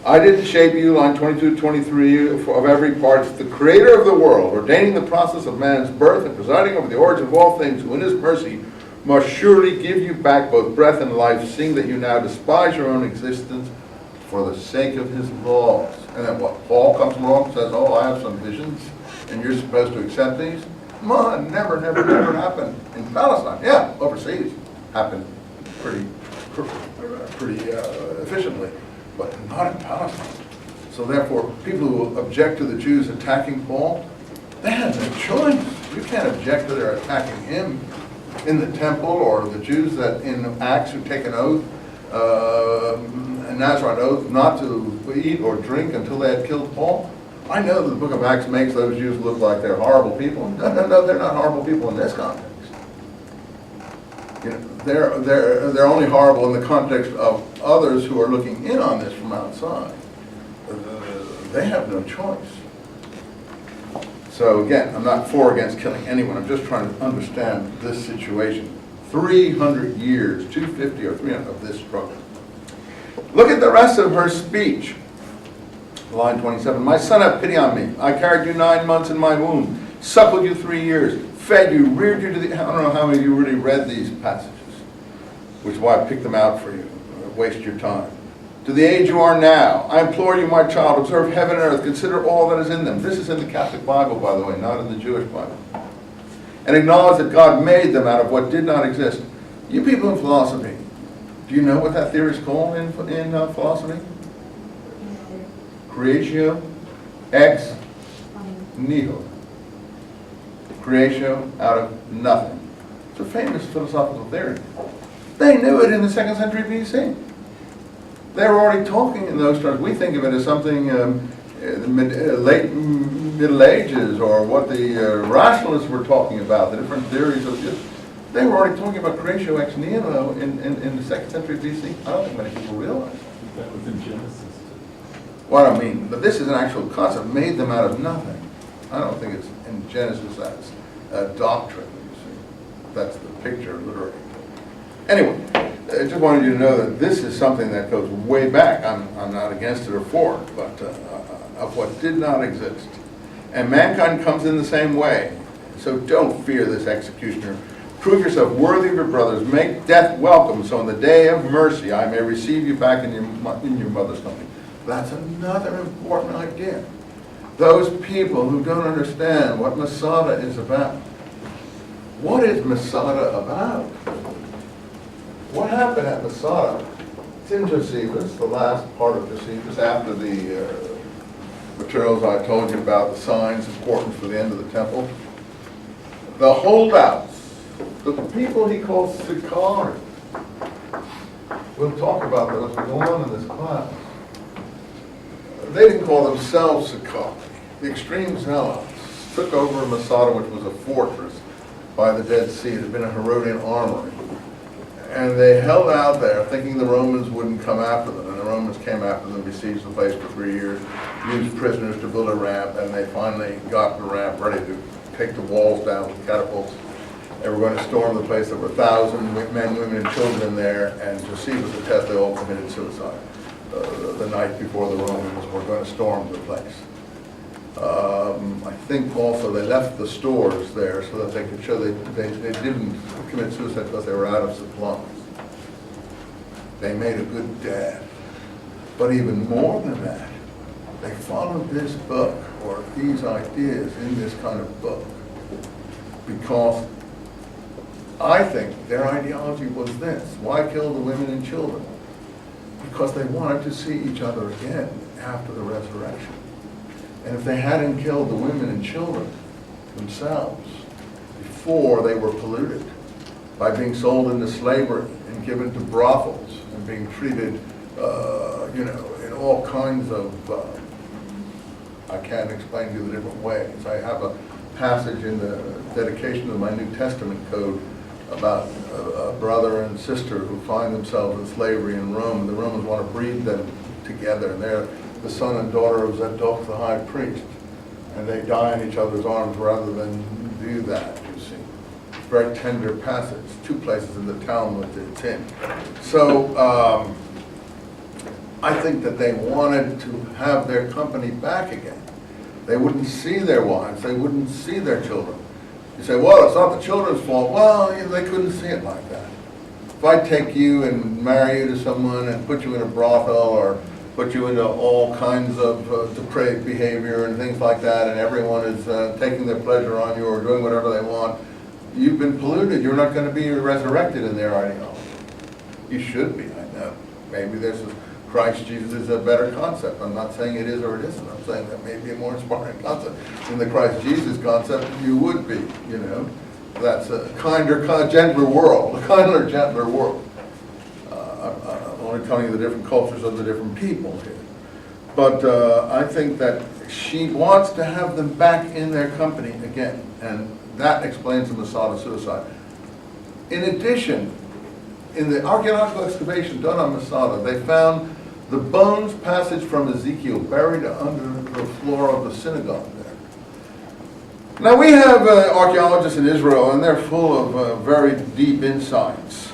I didn't shape you, line 22 to 23, of every part. It's the creator of the world, ordaining the process of man's birth and presiding over the origin of all things, who in his mercy must surely give you back both breath and life, seeing that you now despise your own existence for the sake of his laws. And then what? Paul comes along and says, oh, I have some visions, and you're supposed to accept these? Come on, never happened. In Palestine, yeah, overseas, happened pretty efficiently, but not in Palestine. So therefore, people who object to the Jews attacking Paul, they have no choice. You can't object to their attacking him in the temple, or the Jews that in Acts who take an oath, a Nazarite oath, not to eat or drink until they had killed Paul. I know that the book of Acts makes those Jews look like they're horrible people. No, they're not horrible people in this context. They're only horrible in the context of others who are looking in on this from outside. They have no choice. So again, I'm not for or against killing anyone. I'm just trying to understand this situation. 300 years, 250 or 300 of this struggle. Look at the rest of her speech. Line 27. My son, have pity on me. I carried you 9 months in my womb, suckled you 3 years, fed you, reared you to the... I don't know how many of you really read these passages, which is why I picked them out for you. Waste your time. To the age you are now, I implore you, my child, observe heaven and earth, consider all that is in them. This is in the Catholic Bible, by the way, not in the Jewish Bible. And acknowledge that God made them out of what did not exist. You people in philosophy, do you know what that theory is called in philosophy? Creatio ex nihilo. Creatio out of nothing. It's a famous philosophical theory. They knew it in the 2nd century BC. They were already talking in those terms. We think of it as something late Middle Ages, or what the rationalists were talking about, the different theories of this. They were already talking about creatio ex nihilo in the 2nd century BC. I don't think many people realize. That was in Genesis. What I mean, but this is an actual concept, made them out of nothing. I don't think it's in Genesis as a doctrine, you see. That's the picture, literally. Anyway, I just wanted you to know that this is something that goes way back. I'm not against it or for it, but of what did not exist. And mankind comes in the same way. So don't fear this executioner. Prove yourself worthy of your brothers. Make death welcome, so in the day of mercy I may receive you back in your mother's company. That's another important idea. Those people who don't understand what Masada is about. What is Masada about? What happened at Masada? It's in Josephus, the last part of Josephus, after the materials I told you about, the signs important for the end of the temple. The holdouts, the people he calls Sikari. We'll talk about that as we go on in this class. They didn't call themselves Sikari. The extreme zealots took over Masada, which was a fortress by the Dead Sea. It had been a Herodian armory. And they held out there thinking the Romans wouldn't come after them. And the Romans came after them, besieged the place for 3 years, used prisoners to build a ramp, and they finally got the ramp ready to take the walls down with catapults. They were going to storm the place. There were 1,000 men, women, and children in there, and Josephus attests they all committed suicide the night before the Romans were going to storm the place. I think also they left the stores there so that they could show they didn't commit suicide because they were out of supplies. They made a good dad. But even more than that, they followed this book, or these ideas in this kind of book, because I think their ideology was this: why kill the women and children? Because they wanted to see each other again after the resurrection. And if they hadn't killed the women and children themselves before they were polluted by being sold into slavery and given to brothels and being treated, in all kinds of, I can't explain to you the different ways. I have a passage in the dedication of my New Testament code about a brother and sister who find themselves in slavery in Rome. The Romans want to breed them together, and they're the son and daughter of Zadok the high priest, and they die in each other's arms rather than do that, you see. It's a very tender passage. 2 places in the Talmud it's in. So I think that they wanted to have their company back again. They wouldn't see their wives. They wouldn't see their children. You say, well, it's not the children's fault. Well, they couldn't see it like that. If I take you and marry you to someone and put you in a brothel or put you into all kinds of depraved behavior and things like that, and everyone is taking their pleasure on you or doing whatever they want, you've been polluted. You're not going to be resurrected in their ideology. You should be, I know. Maybe there's Christ Jesus is a better concept. I'm not saying it is or it isn't. I'm saying that may be a more inspiring concept. In the Christ Jesus concept, you would be, That's a kinder, gentler world, a kinder, gentler world. I'm only telling you the different cultures of the different people here. But I think that she wants to have them back in their company again, and that explains the Masada suicide. In addition, in the archaeological excavation done on Masada, they found the bones passage from Ezekiel buried under the floor of the synagogue there. Now we have archaeologists in Israel, and they're full of very deep insights.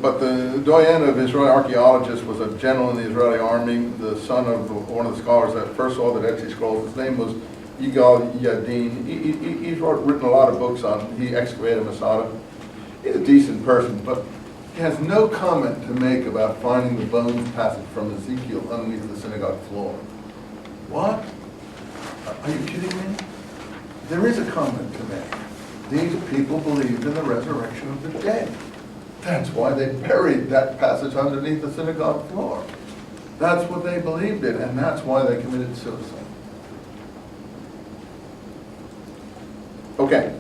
But the doyen of Israeli archaeologists was a general in the Israeli army, the son of one of the scholars that first saw the Dead Sea Scrolls. His name was Yigal Yadin. He's written a lot of books on, he excavated Masada. He's a decent person, but he has no comment to make about finding the bones passage from Ezekiel underneath the synagogue floor. What? Are you kidding me? There is a comment to make. These people believed in the resurrection of the dead. That's why they buried that passage underneath the synagogue floor. That's what they believed in, and that's why they committed suicide. Okay.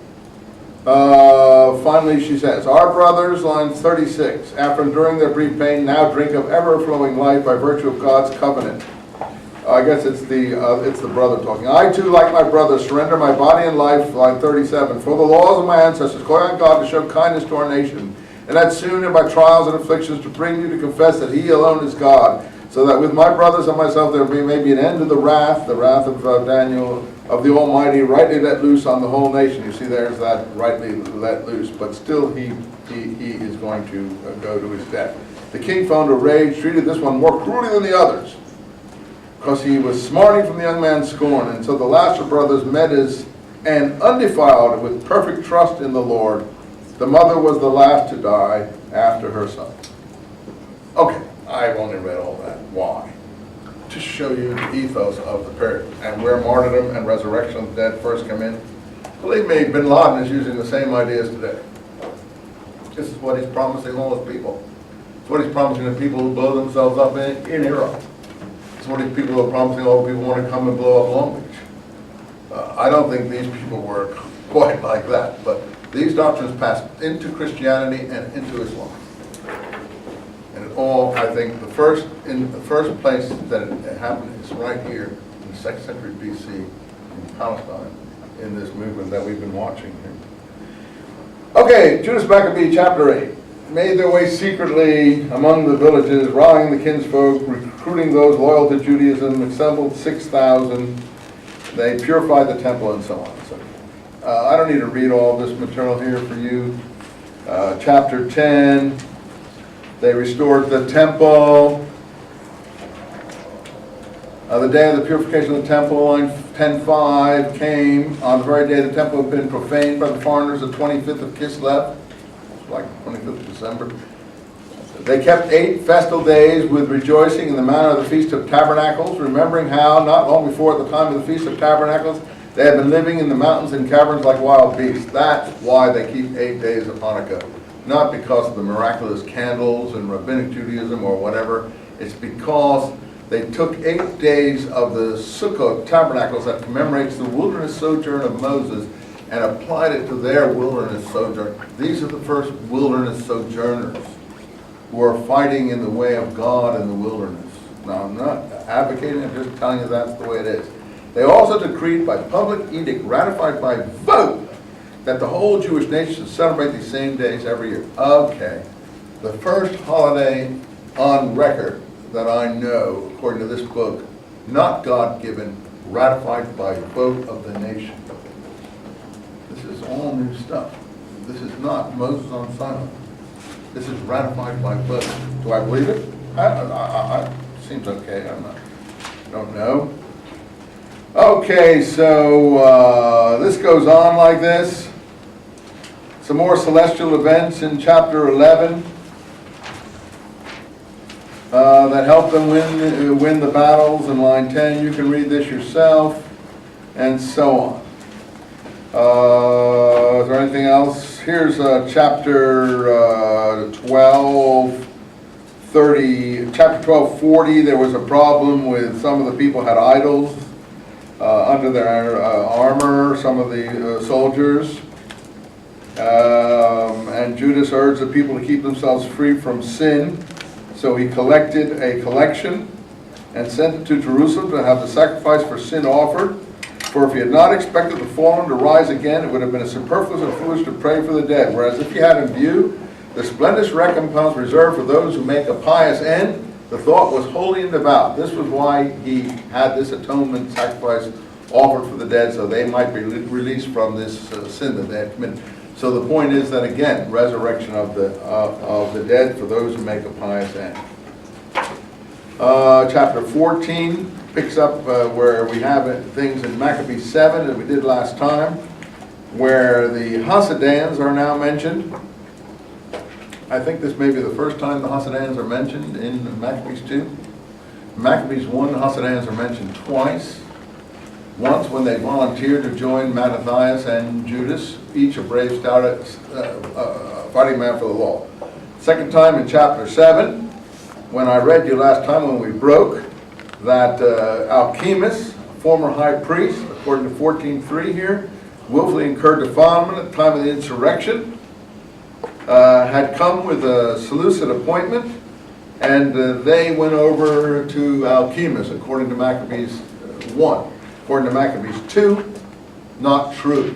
Finally, she says, our brothers, line 36, after enduring their brief pain, now drink of ever-flowing life by virtue of God's covenant. I guess it's the brother talking. I too, like my brother, surrender my body and life, line 37, for the laws of my ancestors, calling on God to show kindness to our nation, and that soon in my trials and afflictions to bring you to confess that He alone is God, so that with my brothers and myself there may be an end to the wrath of Daniel, of the Almighty, rightly let loose on the whole nation. You see, there's that rightly let loose, but still he is going to go to his death. The king fell into rage, treated this one more cruelly than the others, because he was smarting from the young man's scorn. And so the last of brothers met as and undefiled with perfect trust in the Lord. The mother was the last to die after her son. Okay, I've only read all that. Why? To show you the ethos of the period and where martyrdom and resurrection of the dead first come in. Believe me, bin Laden is using the same ideas today. This is what he's promising all his people. It's what he's promising the people who blow themselves up in Iraq. It's what these people are promising all the people want to come and blow up Long Beach. I don't think these people were quite like that, but these doctrines passed into Christianity and into Islam. And it all, I think, the first place that it happened is right here in the 2nd century BC in Palestine, in this movement that we've been watching here. Okay, Judas Maccabee, chapter 8. Made their way secretly among the villages, rallying the kinsfolk, recruiting those loyal to Judaism, assembled 6,000. They purified the temple and so on. So, I don't need to read all this material here for you. Chapter 10, they restored the temple. The day of the purification of the temple, line 10:5, came on the very day the temple had been profaned by the foreigners, the 25th of Kislev, like 25th of December. They kept 8 festal days with rejoicing in the manner of the Feast of Tabernacles, remembering how, not long before at the time of the Feast of Tabernacles, they had been living in the mountains and caverns like wild beasts. That's why they keep 8 days of Hanukkah. Not because of the miraculous candles and rabbinic Judaism or whatever. It's because they took 8 days of the Sukkot Tabernacles that commemorates the wilderness sojourn of Moses and applied it to their wilderness sojourn. These are the first wilderness sojourners who are fighting in the way of God in the wilderness. Now, I'm not advocating, I'm just telling you that's the way it is. They also decreed by public edict, ratified by vote, that the whole Jewish nation should celebrate these same days every year. Okay, the first holiday on record that I know, according to this book, not God-given, ratified by vote of the nation. This is all new stuff. This is not Moses on Sinai. This is ratified by vote. Do I believe it? Seems okay. I don't know. Okay, so this goes on like this. Some more celestial events in chapter 11 that help them win the battles in line 10. You can read this yourself, and so on. Is there anything else? Here's chapter 12, 30, chapter 12, 40. There was a problem with some of the people had idols under their armor, some of the soldiers. And Judas urged the people to keep themselves free from sin. So he collected a collection and sent it to Jerusalem to have the sacrifice for sin offered. For if he had not expected the fallen to rise again, it would have been superfluous and foolish to pray for the dead. Whereas if he had in view the splendid recompense reserved for those who make a pious end, the thought was holy and devout. This was why he had this atonement sacrifice offered for the dead, so they might be released from this sin that they had committed. So the point is that, again, resurrection of the dead for those who make a pious end. Chapter 14 picks up where we have things in Maccabees 7 that we did last time, where the Hasidans are now mentioned. I think this may be the first time the Hasidans are mentioned in Maccabees 2. Maccabees 1, the Hasidans are mentioned twice. Once when they volunteered to join Mattathias and Judas, each a brave, stout, fighting man for the law. Second time in chapter 7, when I read you last time when we broke, that Alchemus, a former high priest, according to 14:3 here, willfully incurred defilement at the time of the insurrection, had come with a Seleucid appointment, and they went over to Alchemus, according to Maccabees 1. According to Maccabees 2, not true.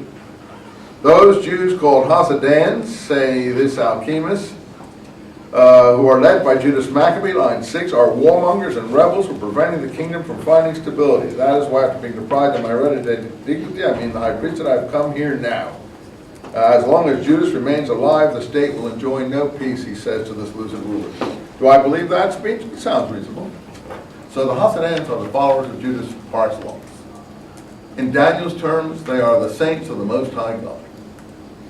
Those Jews called Hasidans, say this Alchemus, who are led by Judas Maccabee, line 6, are warmongers and rebels who are preventing the kingdom from finding stability. That is why, after being deprived of my hereditary dignity, I mean the high priesthood, I have come here now. As long as Judas remains alive, the state will enjoy no peace, he says to the Seleucid rulers. Do I believe that speech? It sounds reasonable. So the Hasidans are the followers of Judas par excellence. In Daniel's terms, they are the saints of the Most High God.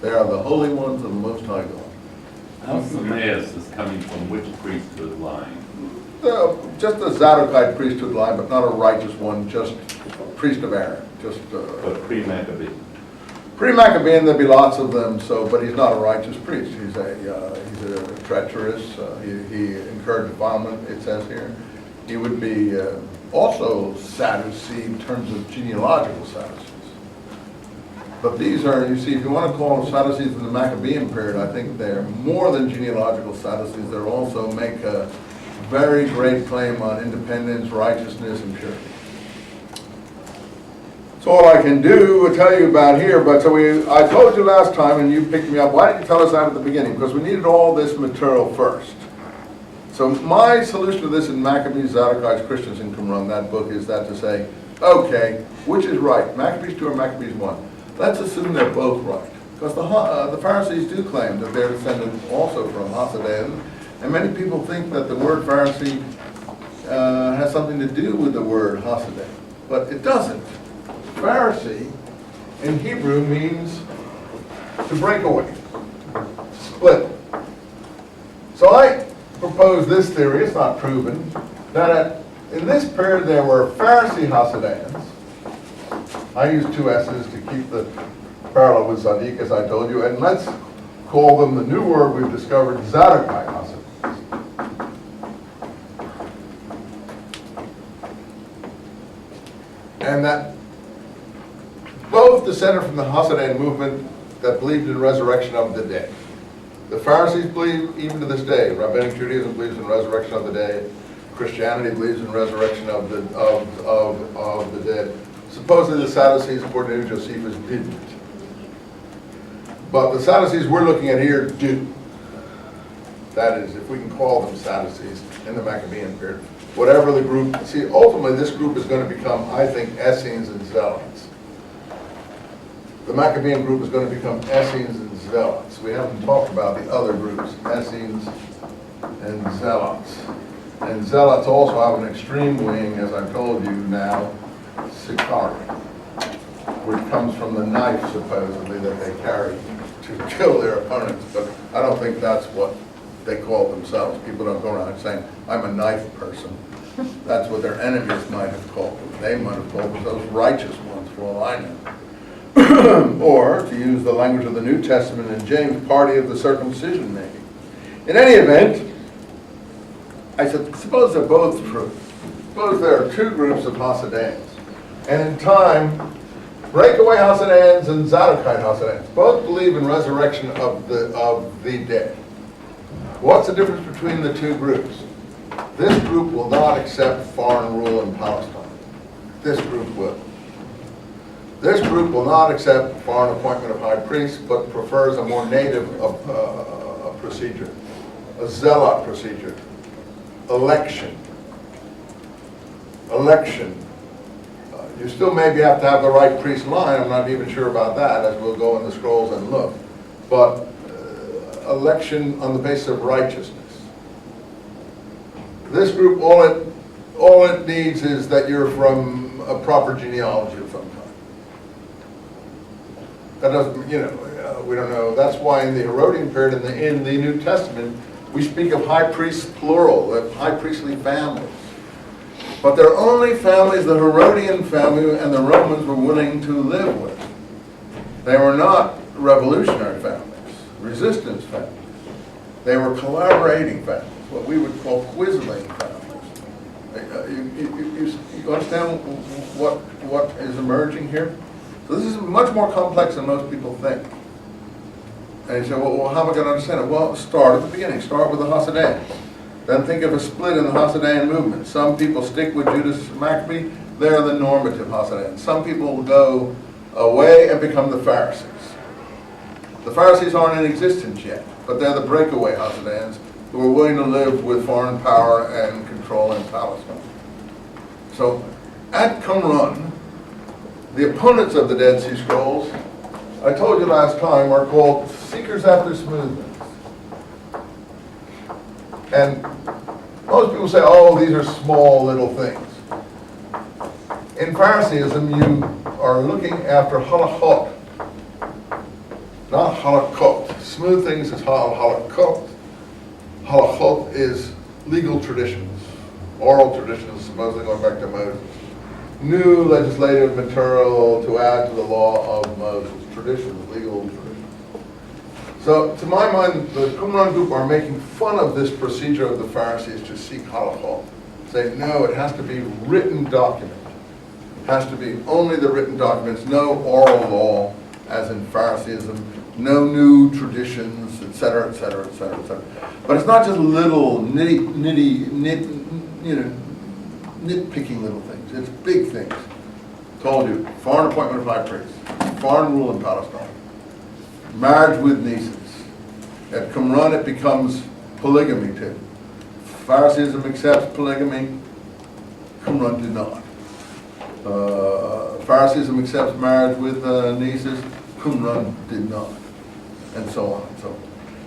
They are the holy ones of the Most High God. Alchemus is coming from which priesthood line? Just a Zadokite priesthood line, but not a righteous one, just priest of Aaron. But pre-Maccabee. Pre-Maccabean, there'd be lots of them, but he's not a righteous priest. He's a treacherous, he incurred defilement, it says here. He would be also Sadducee in terms of genealogical Sadducees. But these are, you see, if you want to call them Sadducees in the Maccabean period, I think they're more than genealogical Sadducees. They also make a very great claim on independence, righteousness, and purity. That's all I can do to tell you about here, but so I told you last time, and you picked me up, why didn't you tell us that at the beginning? Because we needed all this material first. So my solution to this in Maccabees, Zadokites, Christians in Qumran, that book, is that to say, okay, which is right, Maccabees 2 or Maccabees 1? Let's assume they're both right. Because the Pharisees do claim that they're descended also from Hasidim, and many people think that the word Pharisee has something to do with the word Hasidim, but it doesn't. Pharisee in Hebrew means to break away, split. So I propose this theory, it's not proven, that in this period there were Pharisee Hasidians. I use two S's to keep the parallel with Zadik, as I told you, and let's call them the new word we've discovered, Zadokite Hasidians. And that both descended from the Hasidic movement that believed in resurrection of the dead. The Pharisees believe, even to this day, Rabbinic Judaism believes in resurrection of the dead. Christianity believes in resurrection of the dead. Supposedly the Sadducees, according to Josephus, didn't. But the Sadducees we're looking at here do. That is, if we can call them Sadducees in the Maccabean period. Whatever the group, see, ultimately this group is going to become, I think, Essenes and Zealots. The Maccabean group is going to become Essenes and Zealots. We haven't talked about the other groups, Essenes and Zealots. And Zealots also have an extreme wing, as I've told you now, Sicari, which comes from the knife, supposedly, that they carry to kill their opponents. But I don't think that's what they call themselves. People don't go around saying, I'm a knife person. That's what their enemies might have called them. They might have called themselves righteous ones, for all I know. Or, to use the language of the New Testament in James, party of the circumcision maybe. In any event, I said, suppose they're both true. Suppose there are two groups of Hasidians. And in time, breakaway Hasidians and Zadokite Hasidians both believe in resurrection of the dead. What's the difference between the two groups? This group will not accept foreign rule in Palestine. This group will. This group will not accept foreign appointment of high priests, but prefers a more native procedure, a zealot procedure, election. You still maybe have to have the right priest line. I'm not even sure about that, as we'll go in the scrolls and look. But election on the basis of righteousness. This group, all it needs is that you're from a proper genealogy of some kind. That doesn't, we don't know. That's why in the Herodian period, in the New Testament, we speak of high priests plural, of high priestly families. But they're only families the Herodian family and the Romans were willing to live with. They were not revolutionary families, resistance families. They were collaborating families, what we would call quisling families. You understand what is emerging here? So this is much more complex than most people think. And you say, well, how am I going to understand it? Well, start at the beginning. Start with the Hasidians. Then think of a split in the Hasidian movement. Some people stick with Judas Maccabee. They're the normative Hasidians. Some people will go away and become the Pharisees. The Pharisees aren't in existence yet, but they're the breakaway Hasidians who are willing to live with foreign power and control in Palestine. So at Qumran, the opponents of the Dead Sea Scrolls, I told you last time, are called seekers after smoothness. And most people say, oh, these are small little things. In Phariseeism, you are looking after halachot, not halakot. Smooth things is halakot. Halachot is legal traditions, oral traditions, supposedly going back to Moses. New legislative material to add to the law of Moses, traditions, legal traditions. So, to my mind, the Qumran group are making fun of this procedure of the Pharisees to seek halachot. say, no, it has to be written document. It has to be only the written documents, no oral law, as in Phariseeism, no new traditions, etc., etc., etc., etc. But it's not just little nitpicking little things. It's big things. Told you, foreign appointment of high priests, foreign rule in Palestine, marriage with nieces. At Qumran it becomes polygamy too. Phariseeism accepts polygamy, Qumran did not. Phariseeism accepts marriage with nieces, Qumran did not. And so on and so on.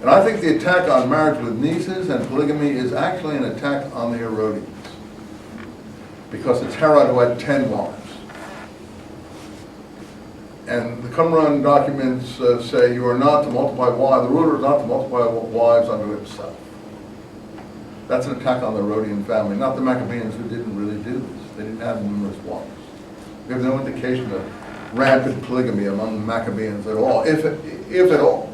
And I think the attack on marriage with nieces and polygamy is actually an attack on the Herodians. Because it's Herod who had 10 wives. And the Qumran documents say you are not to multiply wives, the ruler is not to multiply wives unto himself. That's an attack on the Herodian family, not the Maccabees who didn't really do this. They didn't have numerous wives. We have no indication of rampant polygamy among the Maccabees at all, if at all.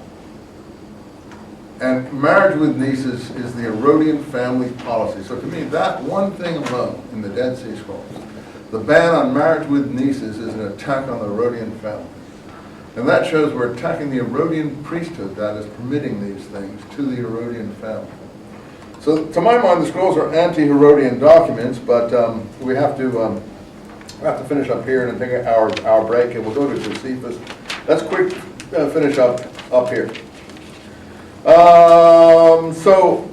And marriage with nieces is the Herodian family policy. So to me, that one thing alone in the Dead Sea Scrolls, the ban on marriage with nieces is an attack on the Herodian family. And that shows we're attacking the Herodian priesthood that is permitting these things to the Herodian family. So to my mind, the scrolls are anti-Herodian documents, but we have to finish up here and take our break, and we'll go to Josephus. Let's quick finish up here. So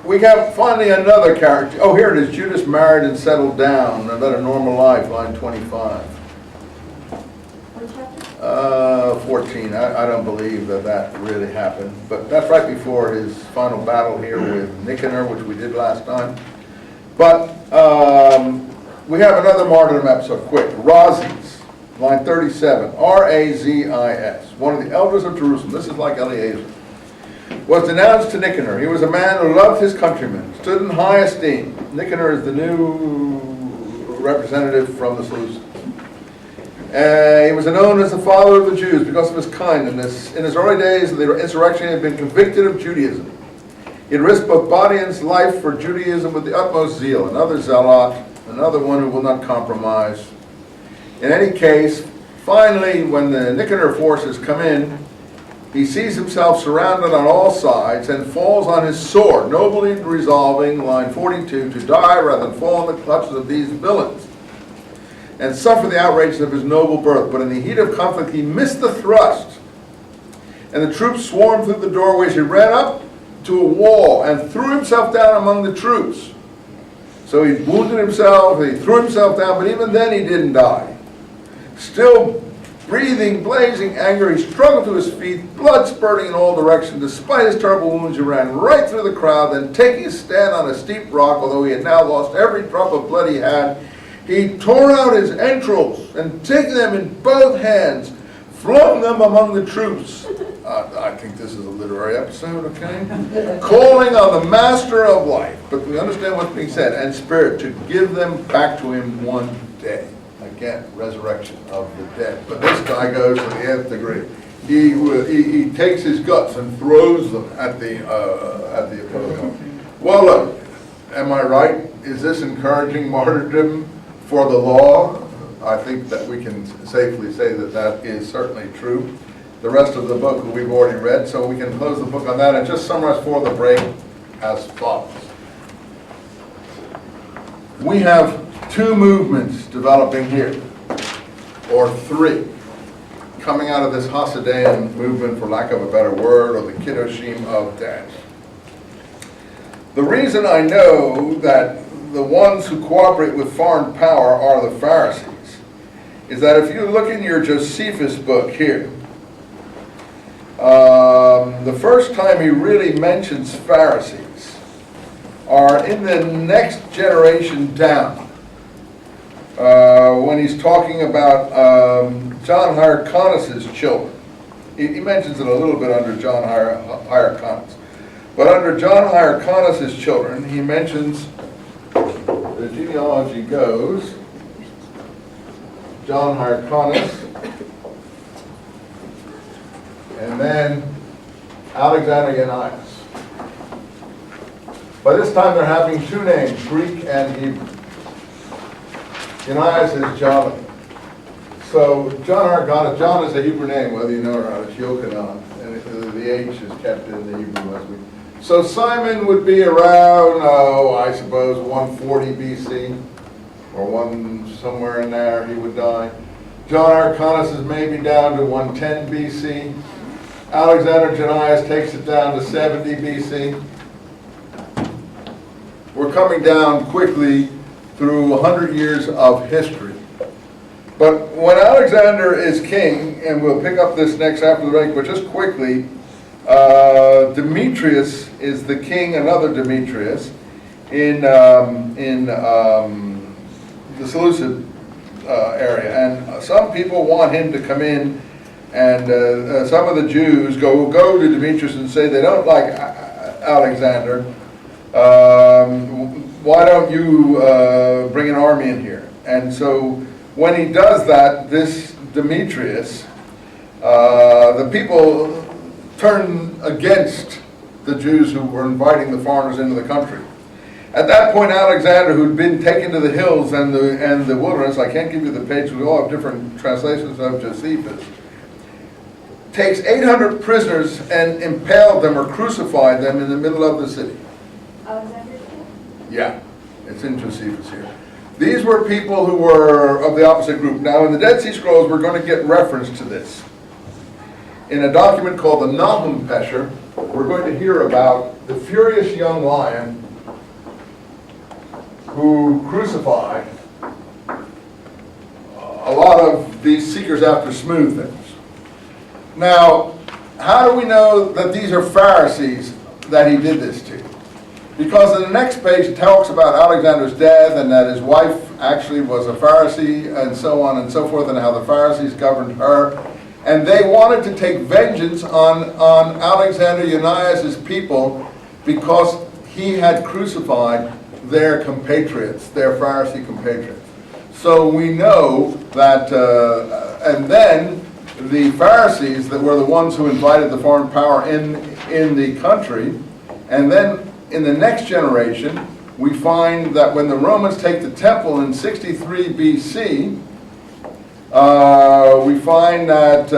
we have finally another character. Oh, here it is. Judas married and settled down and led a normal life, line 25. 14. I don't believe that really happened. But that's right before his final battle here with Nicanor, which we did last time. But we have another martyrdom episode, quick. Razis, line 37. R-A-Z-I-S. One of the elders of Jerusalem. This is like Eliezer. Was denounced to Nicanor. He was a man who loved his countrymen, stood in high esteem. Nicanor is the new representative from the Seleucids. He was known as the father of the Jews because of his kindness. In his early days of the insurrection, he had been convicted of Judaism. He had risked both body and life for Judaism with the utmost zeal. Another zealot, another one who will not compromise. In any case, finally, when the Nicanor forces come in, he sees himself surrounded on all sides and falls on his sword, nobly resolving, line 42, to die rather than fall in the clutches of these villains and suffer the outrages of his noble birth. But in the heat of conflict, he missed the thrust, and the troops swarmed through the doorways. He ran up to a wall and threw himself down among the troops. So he wounded himself, he threw himself down, but even then he didn't die. Still breathing blazing anger, he struggled to his feet, blood spurting in all directions. Despite his terrible wounds, he ran right through the crowd. Then taking his stand on a steep rock, although he had now lost every drop of blood he had, he tore out his entrails and taking them in both hands, flung them among the troops. I think this is a literary episode, okay? Calling on the master of life, but we understand what's being said, and spirit, to give them back to him one day. Again, resurrection of the dead. But this guy goes to the nth degree. He takes his guts and throws them at the opponent. Well, look, am I right? Is this encouraging martyrdom for the law? I think that we can safely say that that is certainly true. The rest of the book we've already read, so we can close the book on that and just summarize for the break as follows. We have two movements developing here, or three, coming out of this Hasidian movement, for lack of a better word, or the Kiddushim of dash. The reason I know that the ones who cooperate with foreign power are the Pharisees is that if you look in your Josephus book here, the first time he really mentions Pharisees are in the next generation down. When he's talking about John Hyrcanus' children. He mentions it a little bit under John Hyrcanus. But under John Hyrcanus' children, he mentions, the genealogy goes, John Hyrcanus, and then Alexander Yannias. By this time, they're having two names, Greek and Hebrew. Unias is John. So John Arcana, John is a Hebrew name, whether you know it or not. It's Yochanan, and the H is kept in the Hebrew as we. So Simon would be around, I suppose, 140 BC, or somewhere in there he would die. John Arcanus is maybe down to 110 BC. Alexander Jannaeus takes it down to 70 BC. We're coming down quickly through 100 years of history. But when Alexander is king, and we'll pick up this next after the break, but just quickly, Demetrius is the king, another Demetrius, in the Seleucid area. And some people want him to come in, and some of the Jews go to Demetrius and say they don't like Alexander. Why don't you bring an army in here? And so when he does that, this Demetrius, the people turn against the Jews who were inviting the foreigners into the country. At that point, Alexander, who'd been taken to the hills and the wilderness, I can't give you the page, we all have different translations of Josephus, takes 800 prisoners and impaled them or crucified them in the middle of the city. Alexander? Yeah, it's in Josephus here. These were people who were of the opposite group. Now, in the Dead Sea Scrolls, we're going to get reference to this. In a document called the Habakkuk Pesher, we're going to hear about the furious young lion who crucified a lot of these seekers after smooth things. Now, how do we know that these are Pharisees that he did this to? Because in the next page it talks about Alexander's death and that his wife actually was a Pharisee and so on and so forth, and how the Pharisees governed her. And they wanted to take vengeance on Alexander Jannaeus' people because he had crucified their compatriots, their Pharisee compatriots. So we know that, and then the Pharisees that were the ones who invited the foreign power in the country, and then in the next generation, we find that when the Romans take the temple in 63 BC, we find that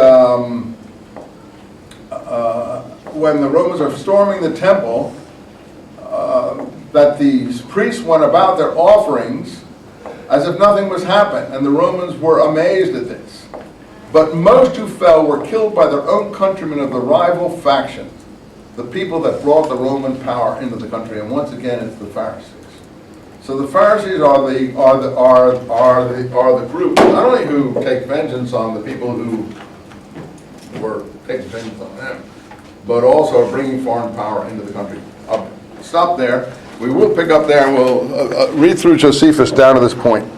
when the Romans are storming the temple, that the priests went about their offerings as if nothing was happened, and the Romans were amazed at this. But most who fell were killed by their own countrymen of the rival faction, the people that brought the Roman power into the country, and once again it's the Pharisees. So the Pharisees are the group not only who take vengeance on the people who were taking vengeance on them, but also bringing foreign power into the country. I'll stop there. We will pick up there, and we'll read through Josephus down to this point.